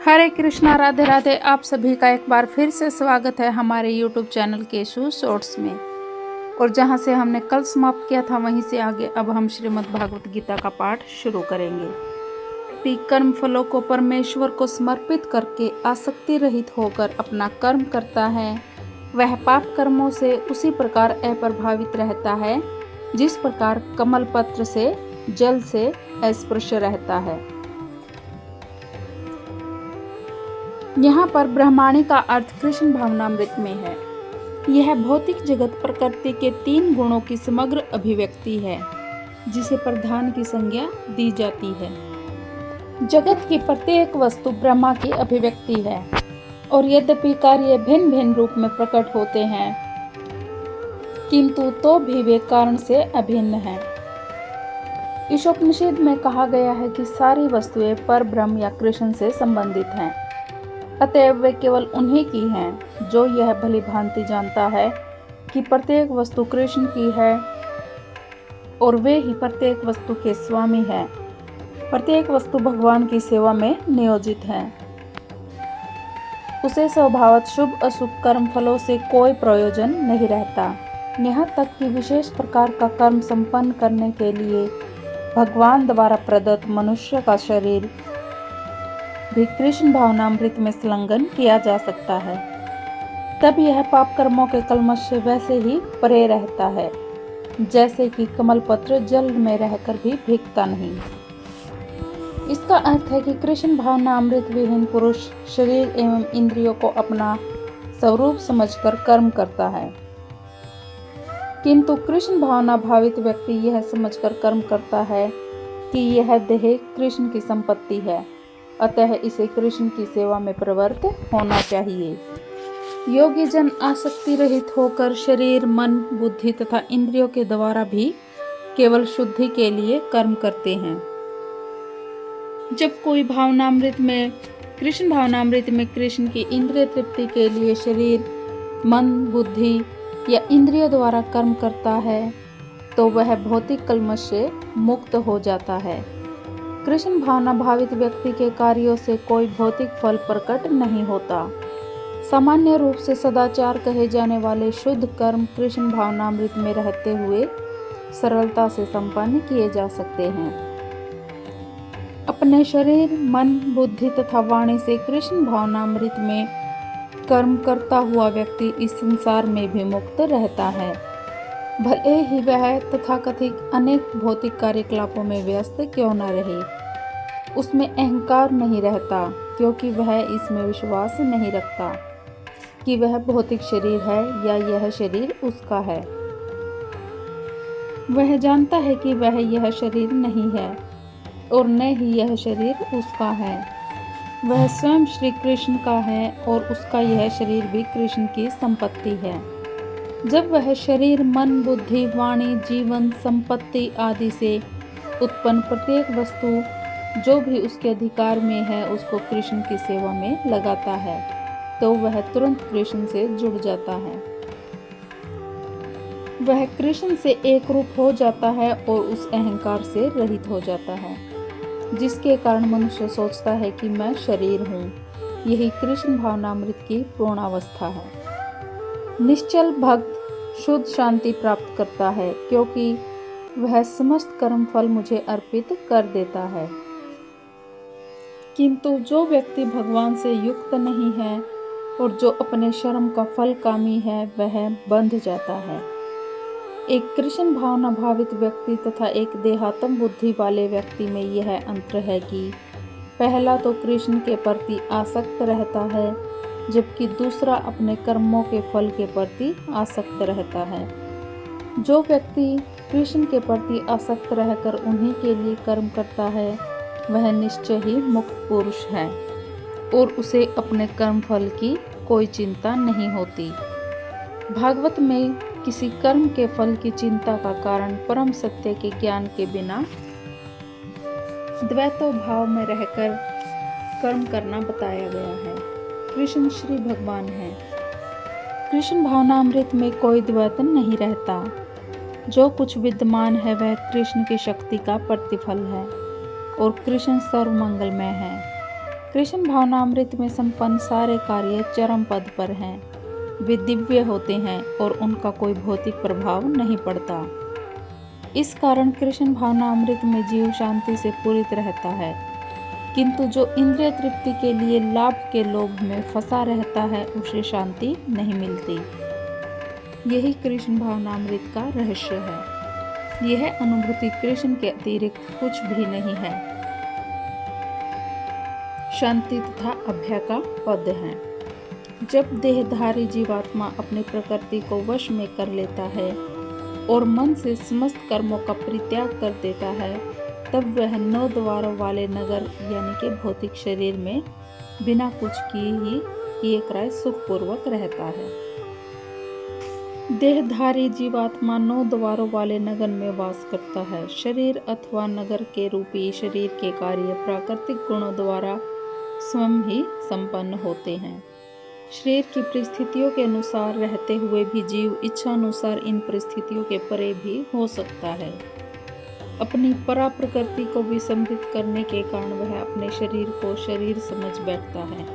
हरे कृष्णा, राधे राधे। आप सभी का एक बार फिर से स्वागत है हमारे YouTube चैनल केशु शॉर्ट्स में। और जहां से हमने कल समाप्त किया था वहीं से आगे अब हम श्रीमद् भागवत गीता का पाठ शुरू करेंगे। व्यक्ति कर्म फलों को परमेश्वर को समर्पित करके आसक्ति रहित होकर अपना कर्म करता है, वह पाप कर्मों से उसी प्रकार अप्रभावित रहता है जिस प्रकार कमल पत्र से जल से अस्पृश्य रहता है। यहाँ पर ब्रह्माणी का अर्थ कृष्ण भावनामृत में है। यह भौतिक जगत प्रकृति के 3 गुणों की समग्र अभिव्यक्ति है जिसे प्रधान की संज्ञा दी जाती है। जगत की प्रत्येक वस्तु ब्रह्मा की अभिव्यक्ति है और यद्यपि कार्य भिन्न भिन्न रूप में प्रकट होते हैं किंतु तो भी वे कारण से अभिन्न हैं। ईशोपनिषद में कहा गया है कि सारी वस्तुएं पर ब्रह्म या कृष्ण से संबंधित हैं, अतएव वे केवल उन्हीं की हैं। जो यह भली भांति जानता है कि प्रत्येक वस्तु कृष्ण की है और वे ही प्रत्येक वस्तु के स्वामी हैं, प्रत्येक वस्तु भगवान की सेवा में नियोजित है, उसे स्वभावत शुभ अशुभ कर्म फलों से कोई प्रयोजन नहीं रहता। यहाँ तक कि विशेष प्रकार का कर्म संपन्न करने के लिए भगवान द्वारा प्रदत्त मनुष्य का शरीर भी कृष्ण भावनामृत में संलग्न किया जा सकता है। तब यह पाप कर्मों के कलमश से वैसे ही परे रहता है जैसे कि कमल पत्र जल में रहकर भी भीगता नहीं। इसका अर्थ है कि कृष्ण भावनामृत विहीन पुरुष शरीर एवं इंद्रियों को अपना स्वरूप समझकर कर्म करता है, किंतु कृष्ण भावना भावित व्यक्ति यह समझकर कर्म करता है कि यह देह कृष्ण की संपत्ति है, अतः इसे कृष्ण की सेवा में प्रवृत्त होना चाहिए। योगी जन आसक्ति रहित होकर शरीर, मन, बुद्धि तथा इंद्रियों के द्वारा भी केवल शुद्धि के लिए कर्म करते हैं। जब कोई कृष्ण भावनामृत में कृष्ण की इंद्रिय तृप्ति के लिए शरीर, मन, बुद्धि या इंद्रियों द्वारा कर्म करता है तो वह भौतिक कलमश से मुक्त हो जाता है। कृष्ण भावना भावित व्यक्ति के कार्यों से कोई भौतिक फल प्रकट नहीं होता। सामान्य रूप से सदाचार कहे जाने वाले शुद्ध कर्म कृष्ण भावनामृत में रहते हुए सरलता से संपन्न किए जा सकते हैं। अपने शरीर, मन, बुद्धि तथा वाणी से कृष्ण भावनामृत में कर्म करता हुआ व्यक्ति इस संसार में भी मुक्त रहता है, भले ही वह तथाकथित अनेक भौतिक कार्यकलापों में व्यस्त क्यों न रहे। उसमें अहंकार नहीं रहता क्योंकि वह इसमें विश्वास नहीं रखता कि वह भौतिक शरीर है या यह शरीर उसका है। वह जानता है कि वह यह शरीर नहीं है और न ही यह शरीर उसका है। वह स्वयं श्री कृष्ण का है और उसका यह शरीर भी कृष्ण की संपत्ति है। जब वह शरीर, मन, बुद्धि, वाणी, जीवन, संपत्ति आदि से उत्पन्न प्रत्येक वस्तु जो भी उसके अधिकार में है उसको कृष्ण की सेवा में लगाता है तो वह तुरंत कृष्ण से जुड़ जाता है। वह कृष्ण से एक रूप हो जाता है और उस अहंकार से रहित हो जाता है जिसके कारण मनुष्य सोचता है कि मैं शरीर हूँ। यही कृष्ण भावनामृत की पूर्णावस्था है। निश्चल भक्त शुद्ध शांति प्राप्त करता है क्योंकि वह समस्त कर्म फल मुझे अर्पित कर देता है। किंतु जो व्यक्ति भगवान से युक्त नहीं है और जो अपने कर्म का फल कामी है वह बंध जाता है। एक कृष्ण भावना भावित व्यक्ति तथा एक देहात्म बुद्धि वाले व्यक्ति में यह अंतर है कि पहला तो कृष्ण के प्रति आसक्त रहता है जबकि दूसरा अपने कर्मों के फल के प्रति आसक्त रहता है। जो व्यक्ति कृष्ण के प्रति आसक्त रहकर उन्हीं के लिए कर्म करता है वह निश्चय ही मुक्त पुरुष है और उसे अपने कर्म फल की कोई चिंता नहीं होती। भागवत में किसी कर्म के फल की चिंता का कारण परम सत्य के ज्ञान के बिना द्वैतो भाव में रहकर कर्म करना बताया गया है। कृष्ण श्री भगवान है। कृष्ण भावनामृत में कोई द्वैत नहीं रहता। जो कुछ विद्यमान है वह कृष्ण की शक्ति का प्रतिफल है और कृष्ण सर्वमंगलमय है। कृष्ण भावनामृत में संपन्न सारे कार्य चरम पद पर हैं। वे दिव्य होते हैं और उनका कोई भौतिक प्रभाव नहीं पड़ता। इस कारण कृष्ण भावनामृत में जीव शांति से पूरित रहता है, किंतु जो इंद्रिय तृप्ति के लिए लाभ के लोभ में फंसा रहता है उसे शांति नहीं मिलती। यही कृष्ण भावनामृत का रहस्य है। यह अनुभूति कृष्ण के अतिरिक्त कुछ भी नहीं है। शांति तथा अभय का पद है। जब देहधारी जीवात्मा अपनी प्रकृति को वश में कर लेता है और मन से समस्त कर्मों का परित्याग कर देता है, तब वह 9 द्वारों वाले नगर यानी कि भौतिक शरीर में बिना कुछ किए कराए सुखपूर्वक रहता है। देहधारी जीवात्मा 9 द्वारों वाले नगर में वास करता है। शरीर अथवा नगर के रूपी शरीर के कार्य प्राकृतिक गुणों द्वारा स्वयं ही संपन्न होते हैं। शरीर की परिस्थितियों के अनुसार रहते हुए भी जीव इच्छानुसार इन परिस्थितियों के परे भी हो सकता है। अपनी परा प्रकृति को विसंबित करने के कारण वह अपने शरीर को शरीर समझ बैठता है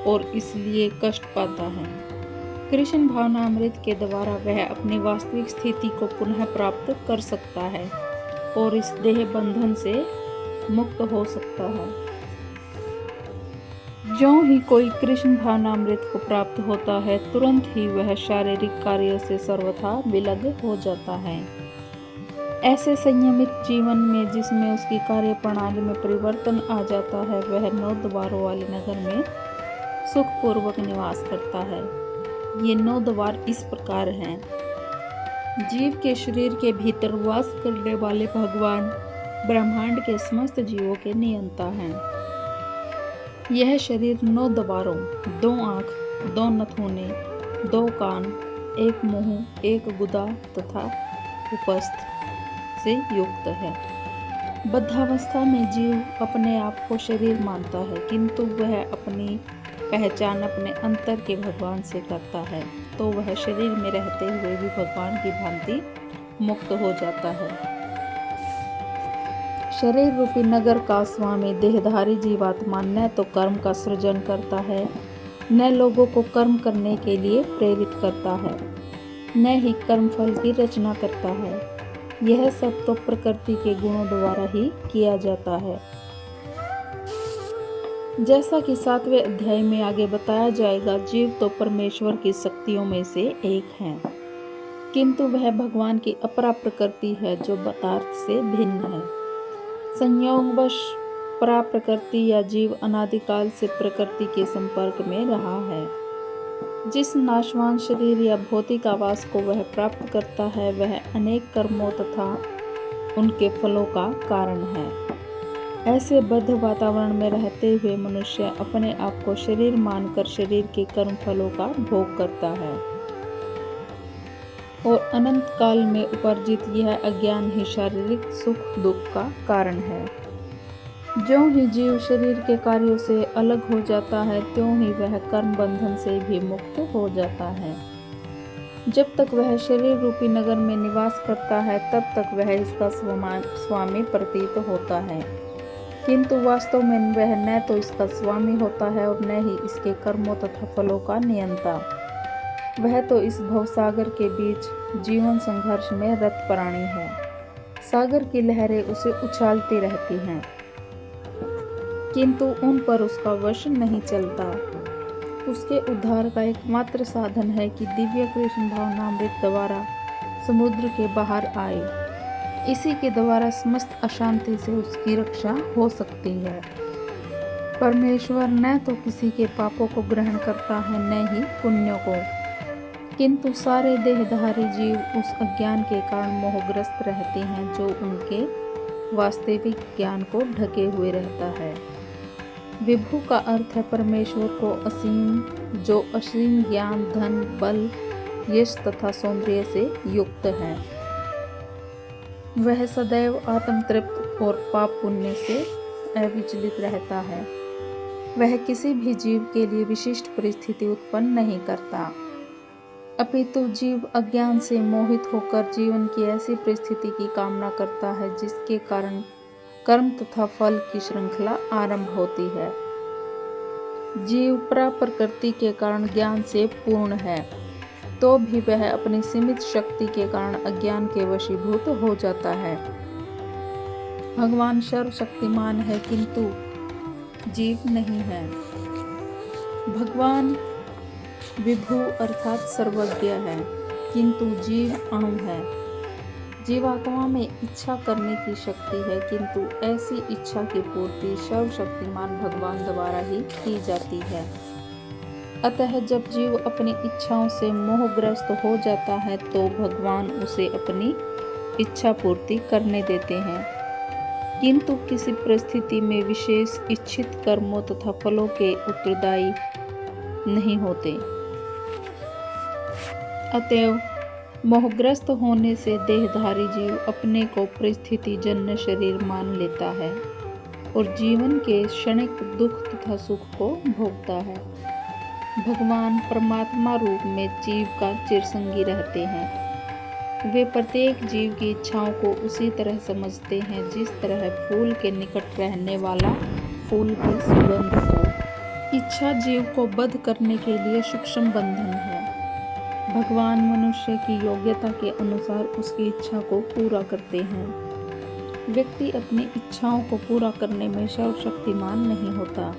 और इसलिए कष्ट पाता है। कृष्ण भावनामृत के द्वारा वह अपनी वास्तविक स्थिति को पुनः प्राप्त कर सकता है और इस देह बंधन से मुक्त हो सकता है। ज्यों ही कोई कृष्ण भावनामृत को प्राप्त होता है, तुरंत ही वह शारीरिक कार्यों से सर्वथा विलग हो जाता है। ऐसे संयमित जीवन में जिसमें उसकी कार्य प्रणाली में परिवर्तन आ जाता है, वह 9 द्वारों वाले नगर में सुखपूर्वक निवास करता है। ये 9 द्वार इस प्रकार हैं। जीव के शरीर के भीतर वास करने वाले भगवान ब्रह्मांड के समस्त जीवों के नियंता हैं। यह शरीर 9 द्वारों, 2 आँख, 2 नथुने, 2 कान, 1 मुंह, 1 गुदा तथा उपस्थ से युक्त है। बद्धावस्था में जीव अपने आप को शरीर मानता है, किंतु वह अपनी पहचान अपने अंतर के भगवान से करता है, तो वह शरीर में रहते हुए भी भगवान की भांति मुक्त हो जाता है। शरीर रूपी नगर का स्वामी देहधारी जीवात्मा न तो कर्म का सृजन करता है, न लोगों को कर्म करने के लिए प्रेरित करता है, न ही कर्मफल की रचना करता है। यह सब तो प्रकृति के गुणों द्वारा ही किया जाता है। जैसा कि 7वें अध्याय में आगे बताया जाएगा, जीव तो परमेश्वर की शक्तियों में से एक है, किंतु वह भगवान की अपरा प्रकृति है जो पदार्थ से भिन्न है। संयोगवश परा प्रकृति या जीव अनादिकाल से प्रकृति के संपर्क में रहा है। जिस नाशवान शरीर या भौतिक आवास को वह प्राप्त करता है, वह अनेक कर्मों तथा उनके फलों का कारण है। ऐसे बद्ध वातावरण में रहते हुए मनुष्य अपने आप को शरीर मानकर शरीर के कर्म फलों का भोग करता है और अनंत काल में उपार्जित यह अज्ञान ही शारीरिक सुख दुख का कारण है। ज्यों ही जीव शरीर के कार्यों से अलग हो जाता है, त्यों ही वह कर्म बंधन से भी मुक्त हो जाता है। जब तक वह शरीर रूपी नगर में निवास करता है, तब तक वह इसका स्वामी प्रतीत होता है, किंतु वास्तव में वह न तो इसका स्वामी होता है और न ही इसके कर्मों तथा फलों का नियंता। वह तो इस भवसागर के बीच जीवन संघर्ष में रत प्राणी है। सागर की लहरें उसे उछालती रहती हैं, किंतु उन पर उसका वश नहीं चलता। उसके उद्धार का एकमात्र साधन है कि दिव्य कृष्ण भावनामृत द्वारा समुद्र के बाहर आए। इसी के द्वारा समस्त अशांति से उसकी रक्षा हो सकती है। परमेश्वर न तो किसी के पापों को ग्रहण करता है, न ही पुण्यों को, किंतु सारे देहधारी जीव उस अज्ञान के कारण मोहग्रस्त रहते हैं जो उनके वास्तविक ज्ञान को ढके हुए रहता है। विभु का अर्थ है परमेश्वर को असीम, जो असीम ज्ञान, धन, बल, यश तथा सौंदर्य से युक्त है। वह सदैव आत्मतृप्त और पाप पुण्य से अविचलित रहता है। वह किसी भी जीव के लिए विशिष्ट परिस्थिति उत्पन्न नहीं करता, अपितु जीव अज्ञान से मोहित होकर जीवन की ऐसी परिस्थिति की कामना करता है जिसके कारण कर्म तथा फल की श्रृंखला आरंभ होती है। जीव प्रकृति के कारण ज्ञान से पूर्ण है, तो भी वह अपनी सीमित शक्ति के कारण अज्ञान के वशीभूत हो जाता है। भगवान सर्वशक्तिमान है किंतु जीव नहीं है। भगवान विभु अर्थात सर्वज्ञ है किंतु जीव अणु है। जीवात्मा में इच्छा करने की शक्ति है किंतु ऐसी इच्छा की पूर्ति सर्वशक्तिमान भगवान द्वारा ही की जाती है। अतः जब जीव अपनी इच्छाओं से मोहग्रस्त हो जाता है तो भगवान उसे अपनी इच्छा पूर्ति करने देते हैं, किंतु किसी परिस्थिति में विशेष इच्छित कर्मों तथा फलों के उत्तरदायी नहीं होते। अतएव मोहग्रस्त होने से देहधारी जीव अपने को परिस्थिति जन्य शरीर मान लेता है और जीवन के क्षणिक दुख तथा सुख को भोगता है। भगवान परमात्मा रूप में जीव का चिरसंगी रहते हैं। वे प्रत्येक जीव की इच्छाओं को उसी तरह समझते हैं जिस तरह फूल के निकट रहने वाला फूल की सुगंध हो। इच्छा जीव को बद्ध करने के लिए सूक्ष्म बंधन है। भगवान मनुष्य की योग्यता के अनुसार उसकी इच्छा को पूरा करते हैं। व्यक्ति अपनी इच्छाओं को पूरा करने में सर्वशक्तिमान नहीं होता,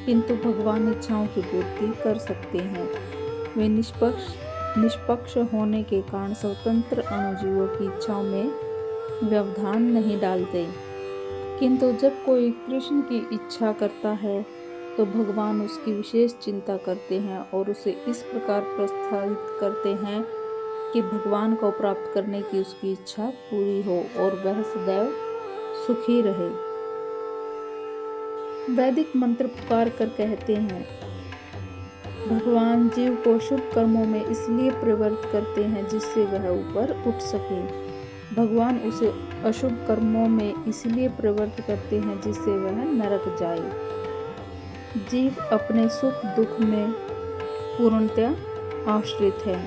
किंतु भगवान इच्छाओं की पूर्ति कर सकते हैं। वे निष्पक्ष होने के कारण स्वतंत्र अणुजीवों की इच्छाओं में व्यवधान नहीं डालते, किंतु जब कोई कृष्ण की इच्छा करता है तो भगवान उसकी विशेष चिंता करते हैं और उसे इस प्रकार प्रोत्साहित करते हैं कि भगवान को प्राप्त करने की उसकी इच्छा पूरी हो और वह सदैव सुखी रहे। वैदिक मंत्र पुकार कर कहते हैं, भगवान जीव को शुभ कर्मों में इसलिए प्रवृत्त करते हैं जिससे वह ऊपर उठ सके। भगवान उसे अशुभ कर्मों में इसलिए प्रवृत्त करते हैं जिससे वह नरक जाए। जीव अपने सुख दुख में पूर्णतः आश्रित है।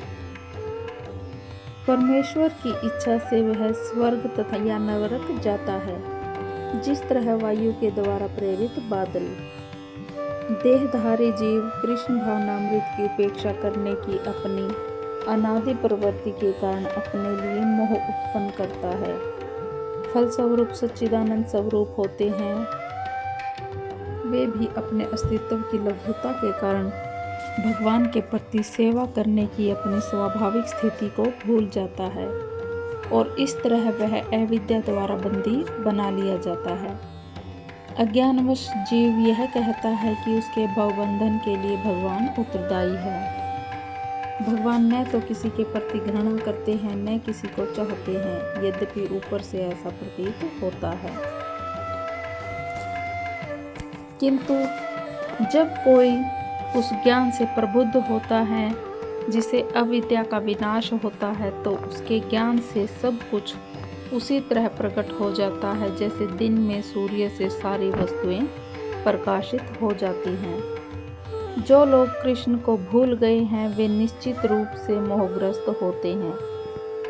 परमेश्वर की इच्छा से वह स्वर्ग तथा या नरक जाता है, जिस तरह वायु के द्वारा प्रेरित बादल। देहधारी जीव कृष्ण भावनामृत की उपेक्षा करने की अपनी अनादि प्रवृत्ति के कारण अपने लिए मोह उत्पन्न करता है। फलस्वरूप सच्चिदानंद स्वरूप होते हैं वे भी अपने अस्तित्व की लघुता के कारण भगवान के प्रति सेवा करने की अपनी स्वाभाविक स्थिति को भूल जाता है और इस तरह वह अविद्या द्वारा बंदी बना लिया जाता है। अज्ञानवश जीव यह कहता है कि उसके भवबंधन के लिए भगवान उत्तरदायी है। भगवान न तो किसी के प्रति घृणा करते हैं न किसी को चाहते हैं, यद्यपि ऊपर से ऐसा प्रतीत होता है। किंतु जब कोई उस ज्ञान से प्रबुद्ध होता है जिसे अविद्या का विनाश होता है तो उसके ज्ञान से सब कुछ उसी तरह प्रकट हो जाता है जैसे दिन में सूर्य से सारी वस्तुएं प्रकाशित हो जाती हैं। जो लोग कृष्ण को भूल गए हैं वे निश्चित रूप से मोहग्रस्त होते हैं,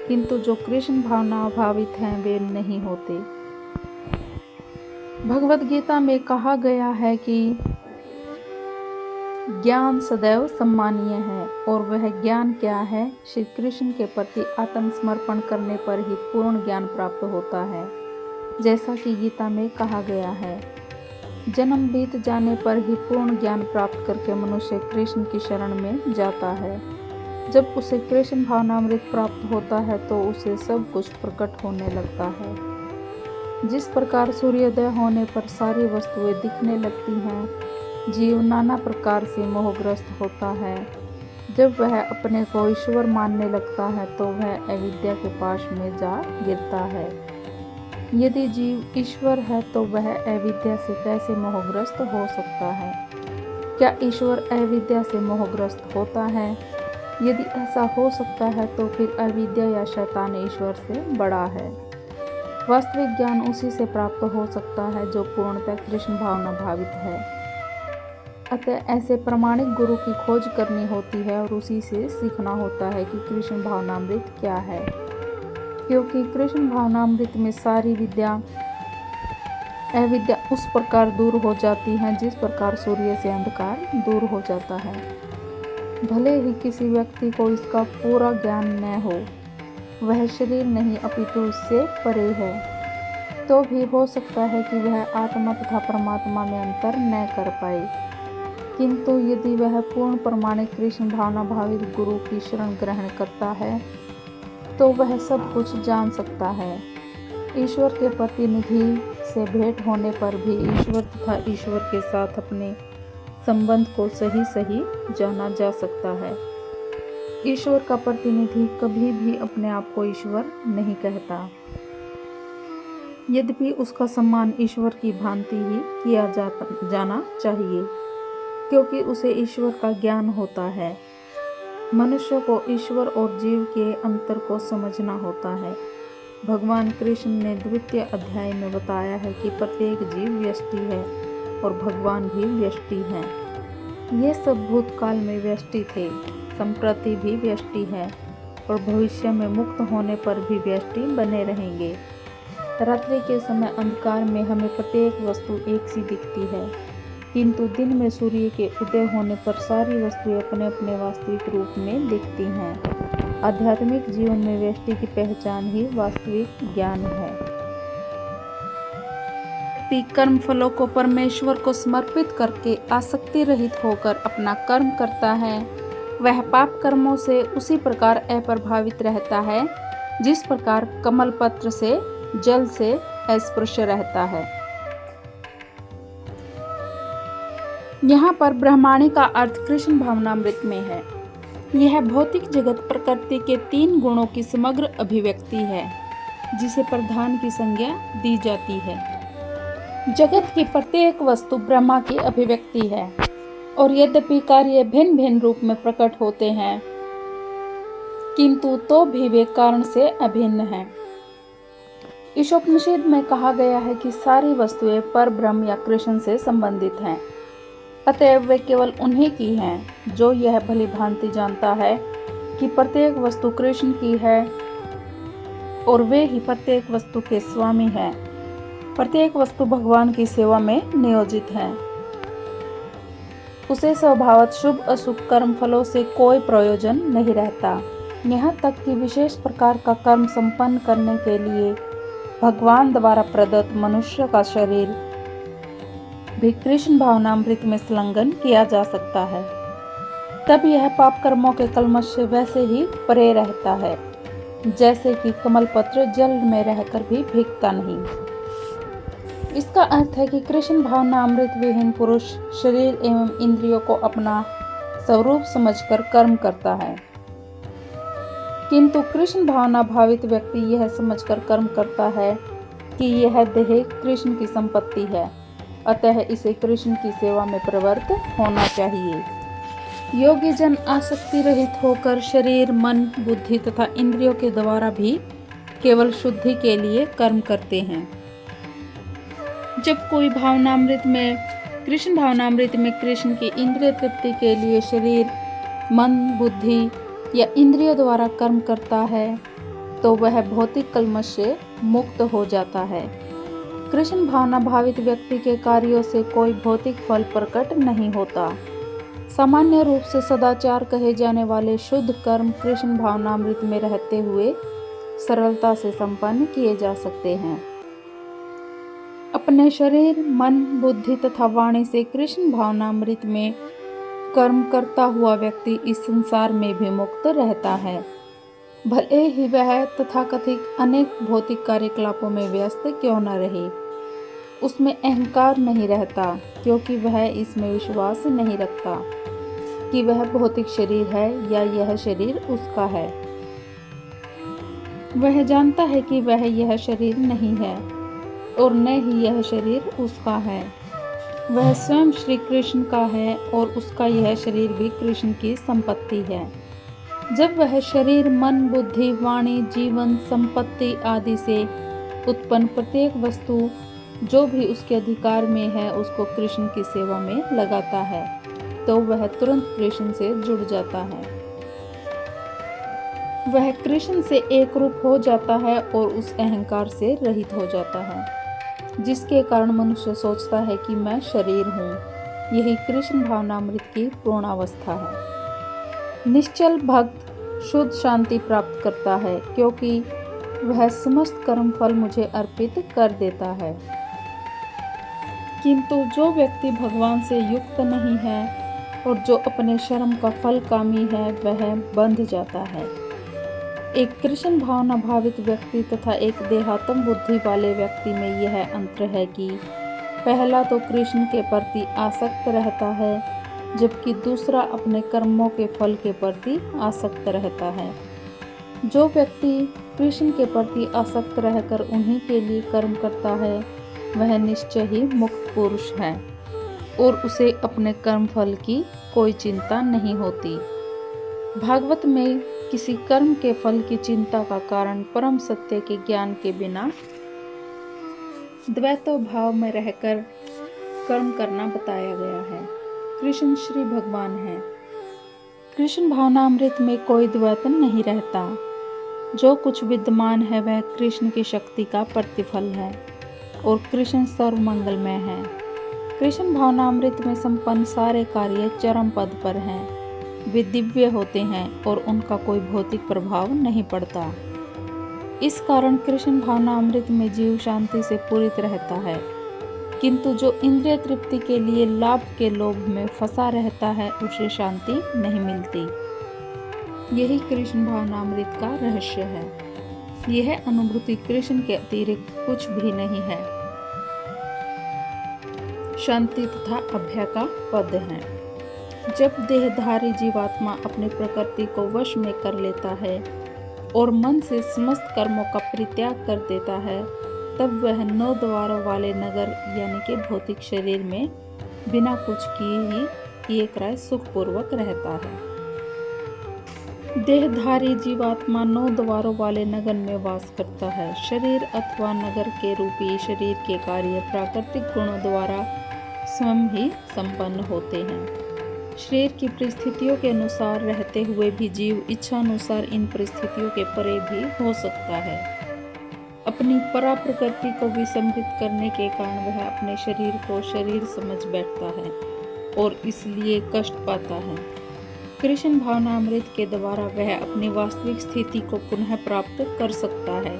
किंतु जो कृष्ण भावना भावित हैं वे नहीं होते। भगवद गीता में कहा गया है कि ज्ञान सदैव सम्मानीय है और वह ज्ञान क्या है? श्री कृष्ण के प्रति आत्मसमर्पण करने पर ही पूर्ण ज्ञान प्राप्त होता है, जैसा कि गीता में कहा गया है। जन्म बीत जाने पर ही पूर्ण ज्ञान प्राप्त करके मनुष्य कृष्ण की शरण में जाता है। जब उसे कृष्ण भावनामृत प्राप्त होता है तो उसे सब कुछ प्रकट होने लगता है। जिस प्रकार सूर्योदय होने पर सारी वस्तुएं दिखने लगती हैं, जीव नाना प्रकार से मोहग्रस्त होता है। जब वह अपने को ईश्वर मानने लगता है तो वह अविद्या के पाश में जा गिरता है। यदि जीव ईश्वर है तो वह अविद्या से कैसे मोहग्रस्त हो सकता है? क्या ईश्वर अविद्या से मोहग्रस्त होता है? यदि ऐसा हो सकता है तो फिर अविद्या या शैतान ईश्वर से बड़ा है। वास्तविक ज्ञान उसी से प्राप्त हो सकता है जो पूर्णतः कृष्ण भावना भावित है। अतः ऐसे प्रामाणिक गुरु की खोज करनी होती है और उसी से सीखना होता है कि कृष्ण भावनामृत क्या है, क्योंकि कृष्ण भावनामृत में सारी विद्या अविद्या उस प्रकार दूर हो जाती है जिस प्रकार सूर्य से अंधकार दूर हो जाता है। भले ही किसी व्यक्ति को इसका पूरा ज्ञान न हो, वह शरीर नहीं अपितु उससे परे है, तो भी हो सकता है कि वह आत्मा तथा परमात्मा में अंतर न कर पाए। किंतु यदि वह पूर्ण प्रमाणिक कृष्ण भावना भावित गुरु की शरण ग्रहण करता है तो वह सब कुछ जान सकता है। ईश्वर के प्रतिनिधि से भेंट होने पर भी ईश्वर तथा ईश्वर के साथ अपने संबंध को सही सही जाना जा सकता है। ईश्वर का प्रतिनिधि कभी भी अपने आप को ईश्वर नहीं कहता, यद्यपि उसका सम्मान ईश्वर की भांति ही किया जाना चाहिए, क्योंकि उसे ईश्वर का ज्ञान होता है। मनुष्य को ईश्वर और जीव के अंतर को समझना होता है। भगवान कृष्ण ने द्वितीय अध्याय में बताया है कि प्रत्येक जीव व्यष्टि है और भगवान भी व्यष्टि हैं। ये सब भूतकाल में व्यष्टि थे, संप्रति भी व्यष्टि है और भविष्य में मुक्त होने पर भी व्यष्टि बने रहेंगे। रात्रि के समय अंधकार में हमें प्रत्येक वस्तु एक सी दिखती है, किंतु दिन में सूर्य के उदय होने पर सारी वस्तुएं अपने अपने वास्तविक रूप में दिखती हैं। आध्यात्मिक जीवन में व्यष्टि की पहचान ही वास्तविक ज्ञान है। कर्म फलों को परमेश्वर को समर्पित करके आसक्ति रहित होकर अपना कर्म करता है, वह पाप कर्मों से उसी प्रकार अप्रभावित रहता है जिस प्रकार कमल पत्र से जल से अस्पृश्य रहता है। यहाँ पर ब्रह्माणी का अर्थ कृष्ण भावनामृत में है। यह भौतिक जगत प्रकृति के 3 गुणों की समग्र अभिव्यक्ति है, जिसे प्रधान की संज्ञा दी जाती है। जगत की प्रत्येक वस्तु ब्रह्मा की अभिव्यक्ति है और यद्यपि कार्य भिन्न भिन्न रूप में प्रकट होते हैं, किंतु तो भी वे कारण से अभिन्न हैं। ईशोपनिषद में कहा गया है कि सारी वस्तुएं पर ब्रह्म या कृष्ण से संबंधित हैं, अतएव वे केवल उन्हीं की हैं जो यह भली भांति जानता है कि प्रत्येक वस्तु कृष्ण की है और वे ही प्रत्येक वस्तु के स्वामी हैं। प्रत्येक वस्तु भगवान की सेवा में नियोजित है। उसे स्वभावतः शुभ अशुभ कर्म फलों से कोई प्रयोजन नहीं रहता। यहाँ तक कि विशेष प्रकार का कर्म संपन्न करने के लिए भगवान द्वारा प्रदत्त मनुष्य का शरीर भी कृष्ण भावनामृत में संलग्न किया जा सकता है। तब यह पाप कर्मों के कलमश से वैसे ही परे रहता है जैसे कि कमल पत्र जल में रहकर भी भीगता नहीं। इसका अर्थ है कि कृष्ण भावनामृत विहीन पुरुष शरीर एवं इंद्रियों को अपना स्वरूप समझकर कर्म करता है, किंतु कृष्ण भावना भावित व्यक्ति यह समझकर कर्म करता है कि यह देह कृष्ण की संपत्ति है, अतः इसे कृष्ण की सेवा में प्रवृत्त होना चाहिए। योगी जन आसक्ति रहित होकर शरीर, मन, बुद्धि तथा इंद्रियों के द्वारा भी केवल शुद्धि के लिए कर्म करते हैं। जब कोई कृष्ण भावनामृत में कृष्ण की इंद्रिय तृप्ति के लिए शरीर, मन, बुद्धि या इंद्रियों द्वारा कर्म करता है तो वह भौतिक कलमश से मुक्त हो जाता है। कृष्ण भावना भावित व्यक्ति के कार्यों से कोई भौतिक फल प्रकट नहीं होता। सामान्य रूप से सदाचार कहे जाने वाले शुद्ध कर्म कृष्ण भावनामृत में रहते हुए सरलता से संपन्न किए जा सकते हैं। अपने शरीर, मन, बुद्धि तथा वाणी से कृष्ण भावनामृत में कर्म करता हुआ व्यक्ति इस संसार में भी मुक्त रहता है, भले ही वह तथाकथित अनेक भौतिक कार्यकलापों में व्यस्त क्यों न रहे। उसमें अहंकार नहीं रहता, क्योंकि वह इसमें विश्वास नहीं रखता कि वह भौतिक शरीर है या यह शरीर उसका है। वह जानता है कि वह यह शरीर नहीं है और न ही यह शरीर उसका है। वह स्वयं श्री कृष्ण का है और उसका यह शरीर भी कृष्ण की संपत्ति है। जब वह शरीर, मन, बुद्धि, वाणी, जीवन, संपत्ति आदि से उत्पन्न प्रत्येक वस्तु जो भी उसके अधिकार में है उसको कृष्ण की सेवा में लगाता है, तो वह तुरंत कृष्ण से जुड़ जाता है। वह कृष्ण से एक रूप हो जाता है और उस अहंकार से रहित हो जाता है। जिसके कारण मनुष्य सोचता है कि मैं शरीर हूँ। यही कृष्ण भावनामृत की पूर्णावस्था है। निश्चल भक्त शुद्ध शांति प्राप्त करता है, क्योंकि वह समस्त कर्म फल मुझे अर्पित कर देता है। किंतु जो व्यक्ति भगवान से युक्त नहीं है और जो अपने कर्म का फल कामी है, वह बंध जाता है। एक कृष्ण भावना भावित व्यक्ति तथा एक देहात्म बुद्धि वाले व्यक्ति में यह अंतर है कि पहला तो कृष्ण के प्रति आसक्त रहता है, जबकि दूसरा अपने कर्मों के फल के प्रति आसक्त रहता है। जो व्यक्ति कृष्ण के प्रति आसक्त रहकर उन्हीं के लिए कर्म करता है, वह निश्चय ही मुक्त पुरुष है और उसे अपने कर्म फल की कोई चिंता नहीं होती। भागवत में किसी कर्म के फल की चिंता का कारण परम सत्य के ज्ञान के बिना द्वैत भाव में रहकर कर्म करना बताया गया है। कृष्ण श्री भगवान है। कृष्ण भावनामृत में कोई द्वैत नहीं रहता। जो कुछ विद्यमान है वह कृष्ण की शक्ति का प्रतिफल है और कृष्ण सर्वमंगलमय है। कृष्ण भावनामृत में संपन्न सारे कार्य चरम पद पर हैं। वे दिव्य होते हैं और उनका कोई भौतिक प्रभाव नहीं पड़ता। इस कारण कृष्ण भावनामृत में जीव शांति से पूरित रहता है, किंतु जो इंद्रिय तृप्ति के लिए लाभ के लोभ में फंसा रहता है, उसे शांति नहीं मिलती। यही कृष्ण भावनामृत का रहस्य है। यह अनुभूति कृष्ण के अतिरिक्त कुछ भी नहीं है। शांति तथा अभय का पद है। जब देहधारी जीवात्मा अपनी प्रकृति को वश में कर लेता है और मन से समस्त कर्मों का परित्याग कर देता है, तब वह 9 द्वारों वाले नगर यानी कि भौतिक शरीर में बिना कुछ किए ही एक राय सुखपूर्वक रहता है। देहधारी जीवात्मा 9 द्वारों वाले नगर में वास करता है। शरीर अथवा नगर के रूपी शरीर के कार्य प्राकृतिक गुणों द्वारा स्वयं ही संपन्न होते हैं। शरीर की परिस्थितियों के अनुसार रहते हुए भी जीव इच्छा अनुसार इन परिस्थितियों के परे भी हो सकता है। अपनी परा प्रकृति को विसंबित करने के कारण वह अपने शरीर को शरीर समझ बैठता है और इसलिए कष्ट पाता है। कृष्ण भावनामृत के द्वारा वह अपनी वास्तविक स्थिति को पुनः प्राप्त कर सकता है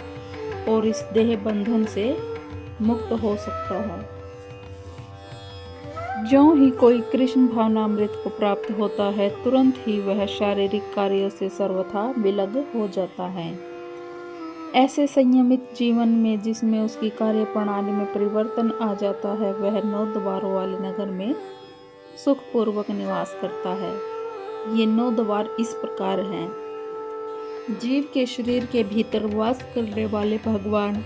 और इस देह बंधन से मुक्त हो सकता है। ज्यों ही कोई कृष्ण भावनामृत को प्राप्त होता है, तुरंत ही वह शारीरिक कार्यों से सर्वथा विलग हो जाता है। ऐसे संयमित जीवन में जिसमें उसकी कार्य प्रणाली में परिवर्तन आ जाता है, वह 9 द्वारों वाले नगर में सुखपूर्वक निवास करता है। ये 9 द्वार इस प्रकार हैं। जीव के शरीर के भीतर वास करने वाले भगवान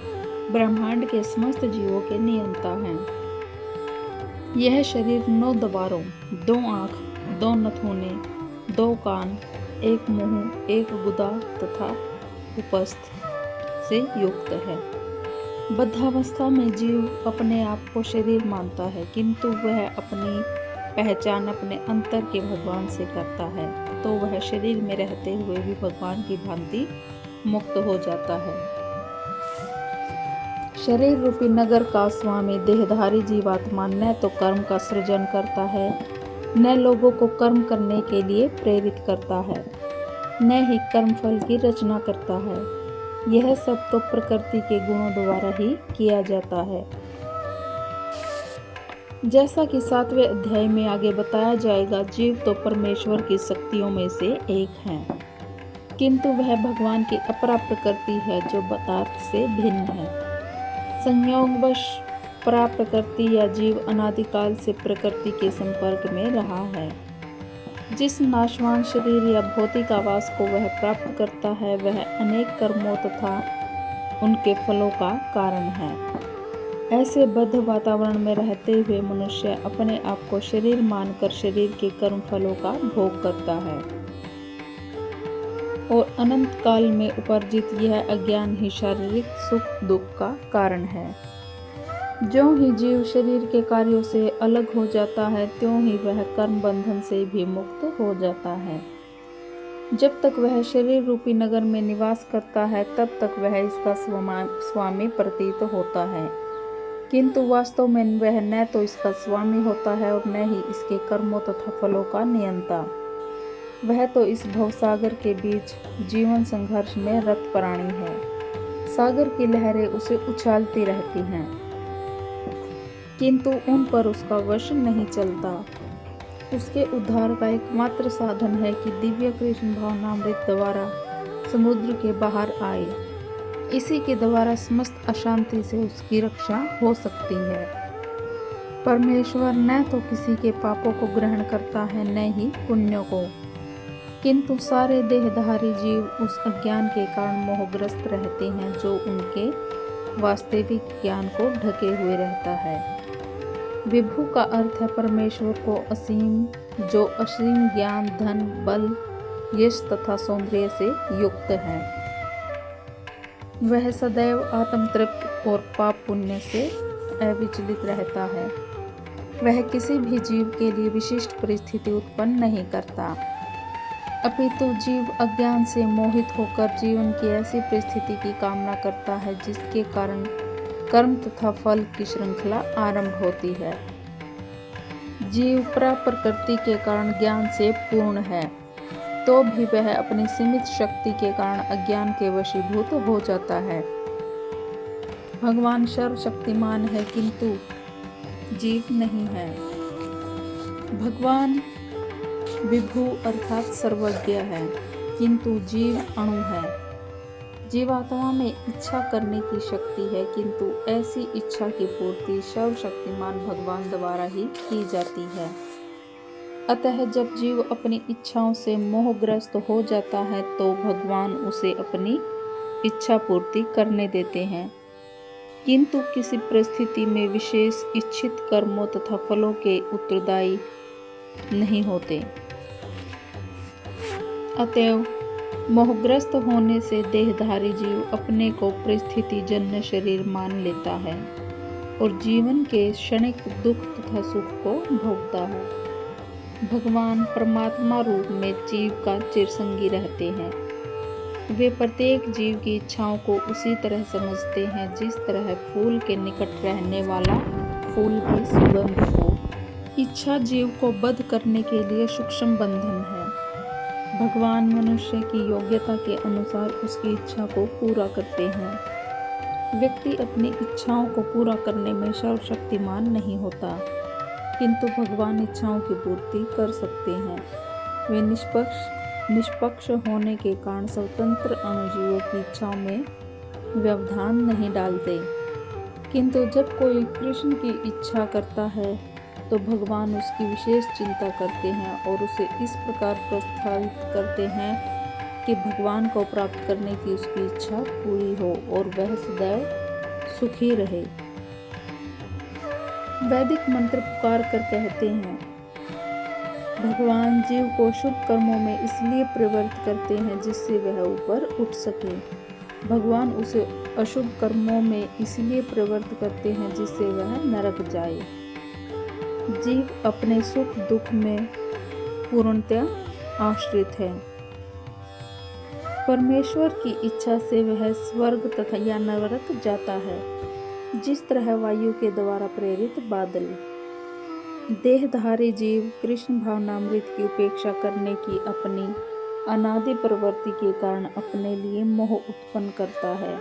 ब्रह्मांड के समस्त जीवों के नियंता हैं। यह शरीर 9 द्वारों, 2 आँख, 2 नथुने, 2 कान, 1 मुंह, 1 गुदा तथा उपस्थ से युक्त है। बद्धावस्था में जीव अपने आप को शरीर मानता है, किंतु वह अपनी पहचान अपने अंतर के भगवान से करता है, तो वह शरीर में रहते हुए भी भगवान की भांति मुक्त हो जाता है। शरीर रूपी नगर का स्वामी देहधारी जीवात्मा न तो कर्म का सृजन करता है, न लोगों को कर्म करने के लिए प्रेरित करता है, न ही कर्मफल की रचना करता है। यह सब तो प्रकृति के गुणों द्वारा ही किया जाता है। जैसा कि 7वें अध्याय में आगे बताया जाएगा, जीव तो परमेश्वर की शक्तियों में से एक है, किंतु वह भगवान की अपरा प्रकृति है जो पदार्थ से भिन्न है। संयोगवश परा प्रकृति या जीव अनादिकाल से प्रकृति के संपर्क में रहा है। जिस नाशवान शरीर या भौतिक आवास को वह प्राप्त करता है, वह अनेक कर्मों तथा उनके फलों का कारण है। ऐसे बद्ध वातावरण में रहते हुए मनुष्य अपने आप को शरीर मानकर शरीर के कर्म फलों का भोग करता है और अनंत काल में उपार्जित यह अज्ञान ही शारीरिक सुख दुख का कारण है। ज्यों ही जीव शरीर के कार्यों से अलग हो जाता है, त्यों ही वह कर्म बंधन से भी मुक्त हो जाता है। जब तक वह शरीर रूपी नगर में निवास करता है, तब तक वह इसका स्वामी प्रतीत होता है, किंतु वास्तव में वह न तो इसका स्वामी होता है और न ही इसके कर्मों तथा फलों का नियंता। वह तो इस भवसागर के बीच जीवन संघर्ष में रत प्राणी है। सागर की लहरें उसे उछालती रहती हैं, किंतु उन पर उसका वश नहीं चलता। उसके उद्धार का एकमात्र साधन है कि दिव्य कृष्ण भावनामृत द्वारा समुद्र के बाहर आए। इसी के द्वारा समस्त अशांति से उसकी रक्षा हो सकती है। परमेश्वर न तो किसी के पापों को ग्रहण करता है न ही पुण्यों को, किंतु सारे देहधारी जीव उस अज्ञान के कारण मोहग्रस्त रहते हैं जो उनके वास्तविक ज्ञान को ढके हुए रहता है। विभु का अर्थ है परमेश्वर को असीम, जो असीम ज्ञान, धन, बल, यश तथा सौंदर्य से युक्त है। वह सदैव आत्मतृप्त और पाप पुण्य से अविचलित रहता है। वह किसी भी जीव के लिए विशिष्ट परिस्थिति उत्पन्न नहीं करता, अपितु जीव अज्ञान से मोहित होकर जीवन की ऐसी परिस्थिति की कामना करता है जिसके कारण कर्म तथा फल की श्रृंखला आरंभ होती है। जीव प्रकृति के कारण ज्ञान से पूर्ण है, तो भी वह अपनी सीमित शक्ति के कारण अज्ञान के वशीभूत हो जाता है। भगवान सर्वशक्तिमान है किंतु जीव नहीं है। भगवान विभु अर्थात सर्वज्ञ है, किंतु जीव अणु है। जीवात्मा में इच्छा करने की शक्ति है, किंतु ऐसी इच्छा की पूर्ति सर्वशक्तिमान भगवान द्वारा ही की जाती है। अतः जब जीव अपनी इच्छाओं से मोहग्रस्त हो जाता है तो भगवान उसे अपनी इच्छा पूर्ति करने देते हैं, किंतु किसी परिस्थिति में विशेष इच्छित कर्मों तथा फलों के उत्तरदायी नहीं होते। अतएव मोहग्रस्त होने से देहधारी जीव अपने को परिस्थिति जन्य शरीर मान लेता है और जीवन के क्षणिक दुख तथा सुख को भोगता है। भगवान परमात्मा रूप में जीव का चिरसंगी रहते हैं। वे प्रत्येक जीव की इच्छाओं को उसी तरह समझते हैं जिस तरह फूल के निकट रहने वाला फूल की सुगंध हो। इच्छा जीव को बद्ध करने के लिए सूक्ष्म बंधन है। भगवान मनुष्य की योग्यता के अनुसार उसकी इच्छा को पूरा करते हैं। व्यक्ति अपनी इच्छाओं को पूरा करने में सर्वशक्तिमान नहीं होता, किंतु भगवान इच्छाओं की पूर्ति कर सकते हैं। वे निष्पक्ष होने के कारण स्वतंत्र अणुजीवों की इच्छाओं में व्यवधान नहीं डालते, किंतु जब कोई कृष्ण की इच्छा करता है तो भगवान उसकी विशेष चिंता करते हैं और उसे इस प्रकार प्रोत्साहित करते हैं कि भगवान को प्राप्त करने की उसकी इच्छा पूरी हो और वह सदैव सुखी रहे। वैदिक मंत्र पुकार कर कहते हैं, भगवान जीव को शुभ कर्मों में इसलिए प्रवृत्त करते हैं जिससे वह ऊपर उठ सके। भगवान उसे अशुभ कर्मों में इसलिए प्रवृत्त करते हैं जिससे वह नरक जाए। जीव अपने सुख दुख में पूर्णतः आश्रित है। परमेश्वर की इच्छा से वह स्वर्ग तथा या नरक जाता है, जिस तरह वायु के द्वारा प्रेरित बादल। देहधारी जीव कृष्ण भावनामृत की उपेक्षा करने की अपनी अनादि प्रवृत्ति के कारण अपने लिए मोह उत्पन्न करता है।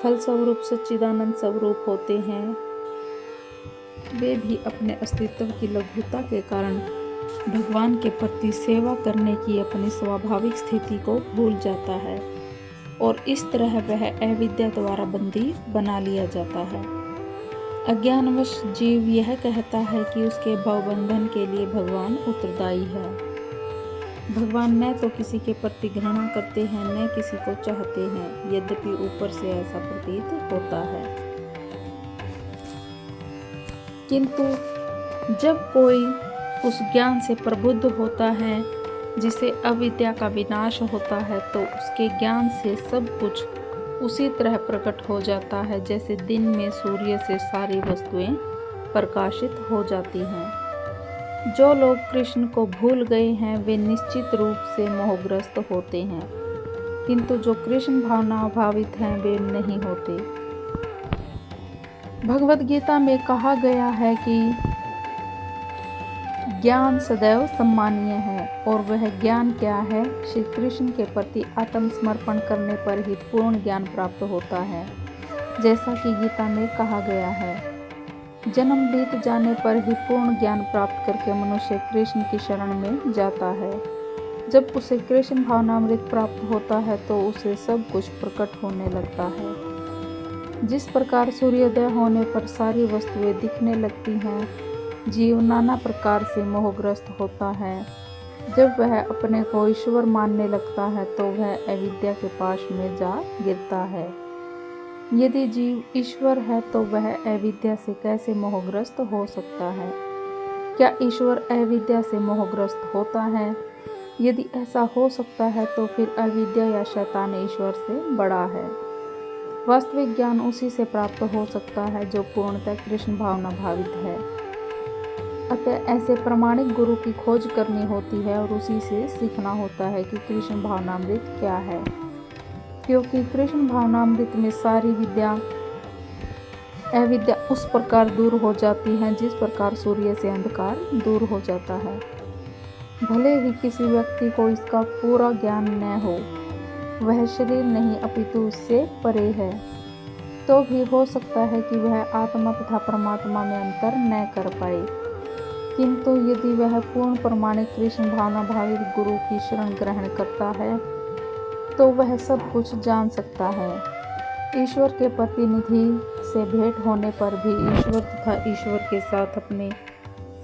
फलस्वरूप सच्चिदानंद स्वरूप होते हैं, वे भी अपने अस्तित्व की लघुता के कारण भगवान के प्रति सेवा करने की अपनी स्वाभाविक स्थिति को भूल जाता है और इस तरह वह अविद्या द्वारा बंदी बना लिया जाता है। अज्ञानवश जीव यह कहता है कि उसके भवबंधन के लिए भगवान उत्तरदायी है। भगवान न तो किसी के प्रति घृणा करते हैं न किसी को चाहते हैं, यद्यपि ऊपर से ऐसा प्रतीत होता है। किंतु जब कोई उस ज्ञान से प्रबुद्ध होता है जिसे अविद्या का विनाश होता है, तो उसके ज्ञान से सब कुछ उसी तरह प्रकट हो जाता है जैसे दिन में सूर्य से सारी वस्तुएं प्रकाशित हो जाती हैं। जो लोग कृष्ण को भूल गए हैं वे निश्चित रूप से मोहग्रस्त होते हैं, किंतु जो कृष्ण भावना भावित हैं वे नहीं होते। भगवद गीता में कहा गया है कि ज्ञान सदैव सम्मानीय है, और वह ज्ञान क्या है? श्री कृष्ण के प्रति आत्मसमर्पण करने पर ही पूर्ण ज्ञान प्राप्त होता है। जैसा कि गीता में कहा गया है, जन्म बीत जाने पर ही पूर्ण ज्ञान प्राप्त करके मनुष्य कृष्ण की शरण में जाता है। जब उसे कृष्ण भावनामृत प्राप्त होता है तो उसे सब कुछ प्रकट होने लगता है। जिस प्रकार सूर्योदय होने पर सारी वस्तुएं दिखने लगती हैं, जीव नाना प्रकार से मोहग्रस्त होता है। जब वह अपने को ईश्वर मानने लगता है तो वह अविद्या के पाश में जा गिरता है। यदि जीव ईश्वर है तो वह अविद्या से कैसे मोहग्रस्त हो सकता है? क्या ईश्वर अविद्या से मोहग्रस्त होता है? यदि ऐसा हो सकता है तो फिर अविद्या या शैतान ईश्वर से बड़ा है। वास्तविक ज्ञान उसी से प्राप्त हो सकता है जो पूर्णतः कृष्ण भावना भावित है। अतः ऐसे प्रमाणिक गुरु की खोज करनी होती है और उसी से सीखना होता है कि कृष्ण भावनामृत क्या है, क्योंकि कृष्ण भावनामृत में सारी अविद्या उस प्रकार दूर हो जाती है जिस प्रकार सूर्य से अंधकार दूर हो जाता है। भले ही किसी व्यक्ति को इसका पूरा ज्ञान न हो, वह शरीर नहीं अपितु उससे परे है, तो भी हो सकता है कि वह आत्मा तथा परमात्मा में अंतर न कर पाए। किंतु यदि वह पूर्ण प्रमाणिक कृष्ण भावना भावित गुरु की शरण ग्रहण करता है तो वह सब कुछ जान सकता है। ईश्वर के प्रतिनिधि से भेंट होने पर भी ईश्वर तथा ईश्वर के साथ अपने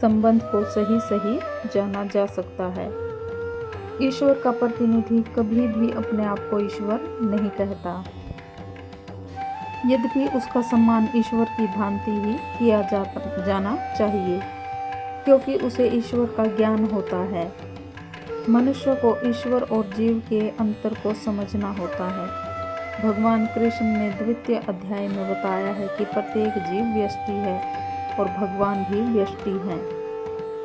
संबंध को सही सही जाना जा सकता है। ईश्वर का प्रतिनिधि कभी भी अपने आप को ईश्वर नहीं कहता, यद्यपि उसका सम्मान ईश्वर की भांति ही किया जाना चाहिए, क्योंकि उसे ईश्वर का ज्ञान होता है। मनुष्य को ईश्वर और जीव के अंतर को समझना होता है। भगवान कृष्ण ने द्वितीय अध्याय में बताया है कि प्रत्येक जीव व्यष्टि है और भगवान भी व्यष्टि हैं।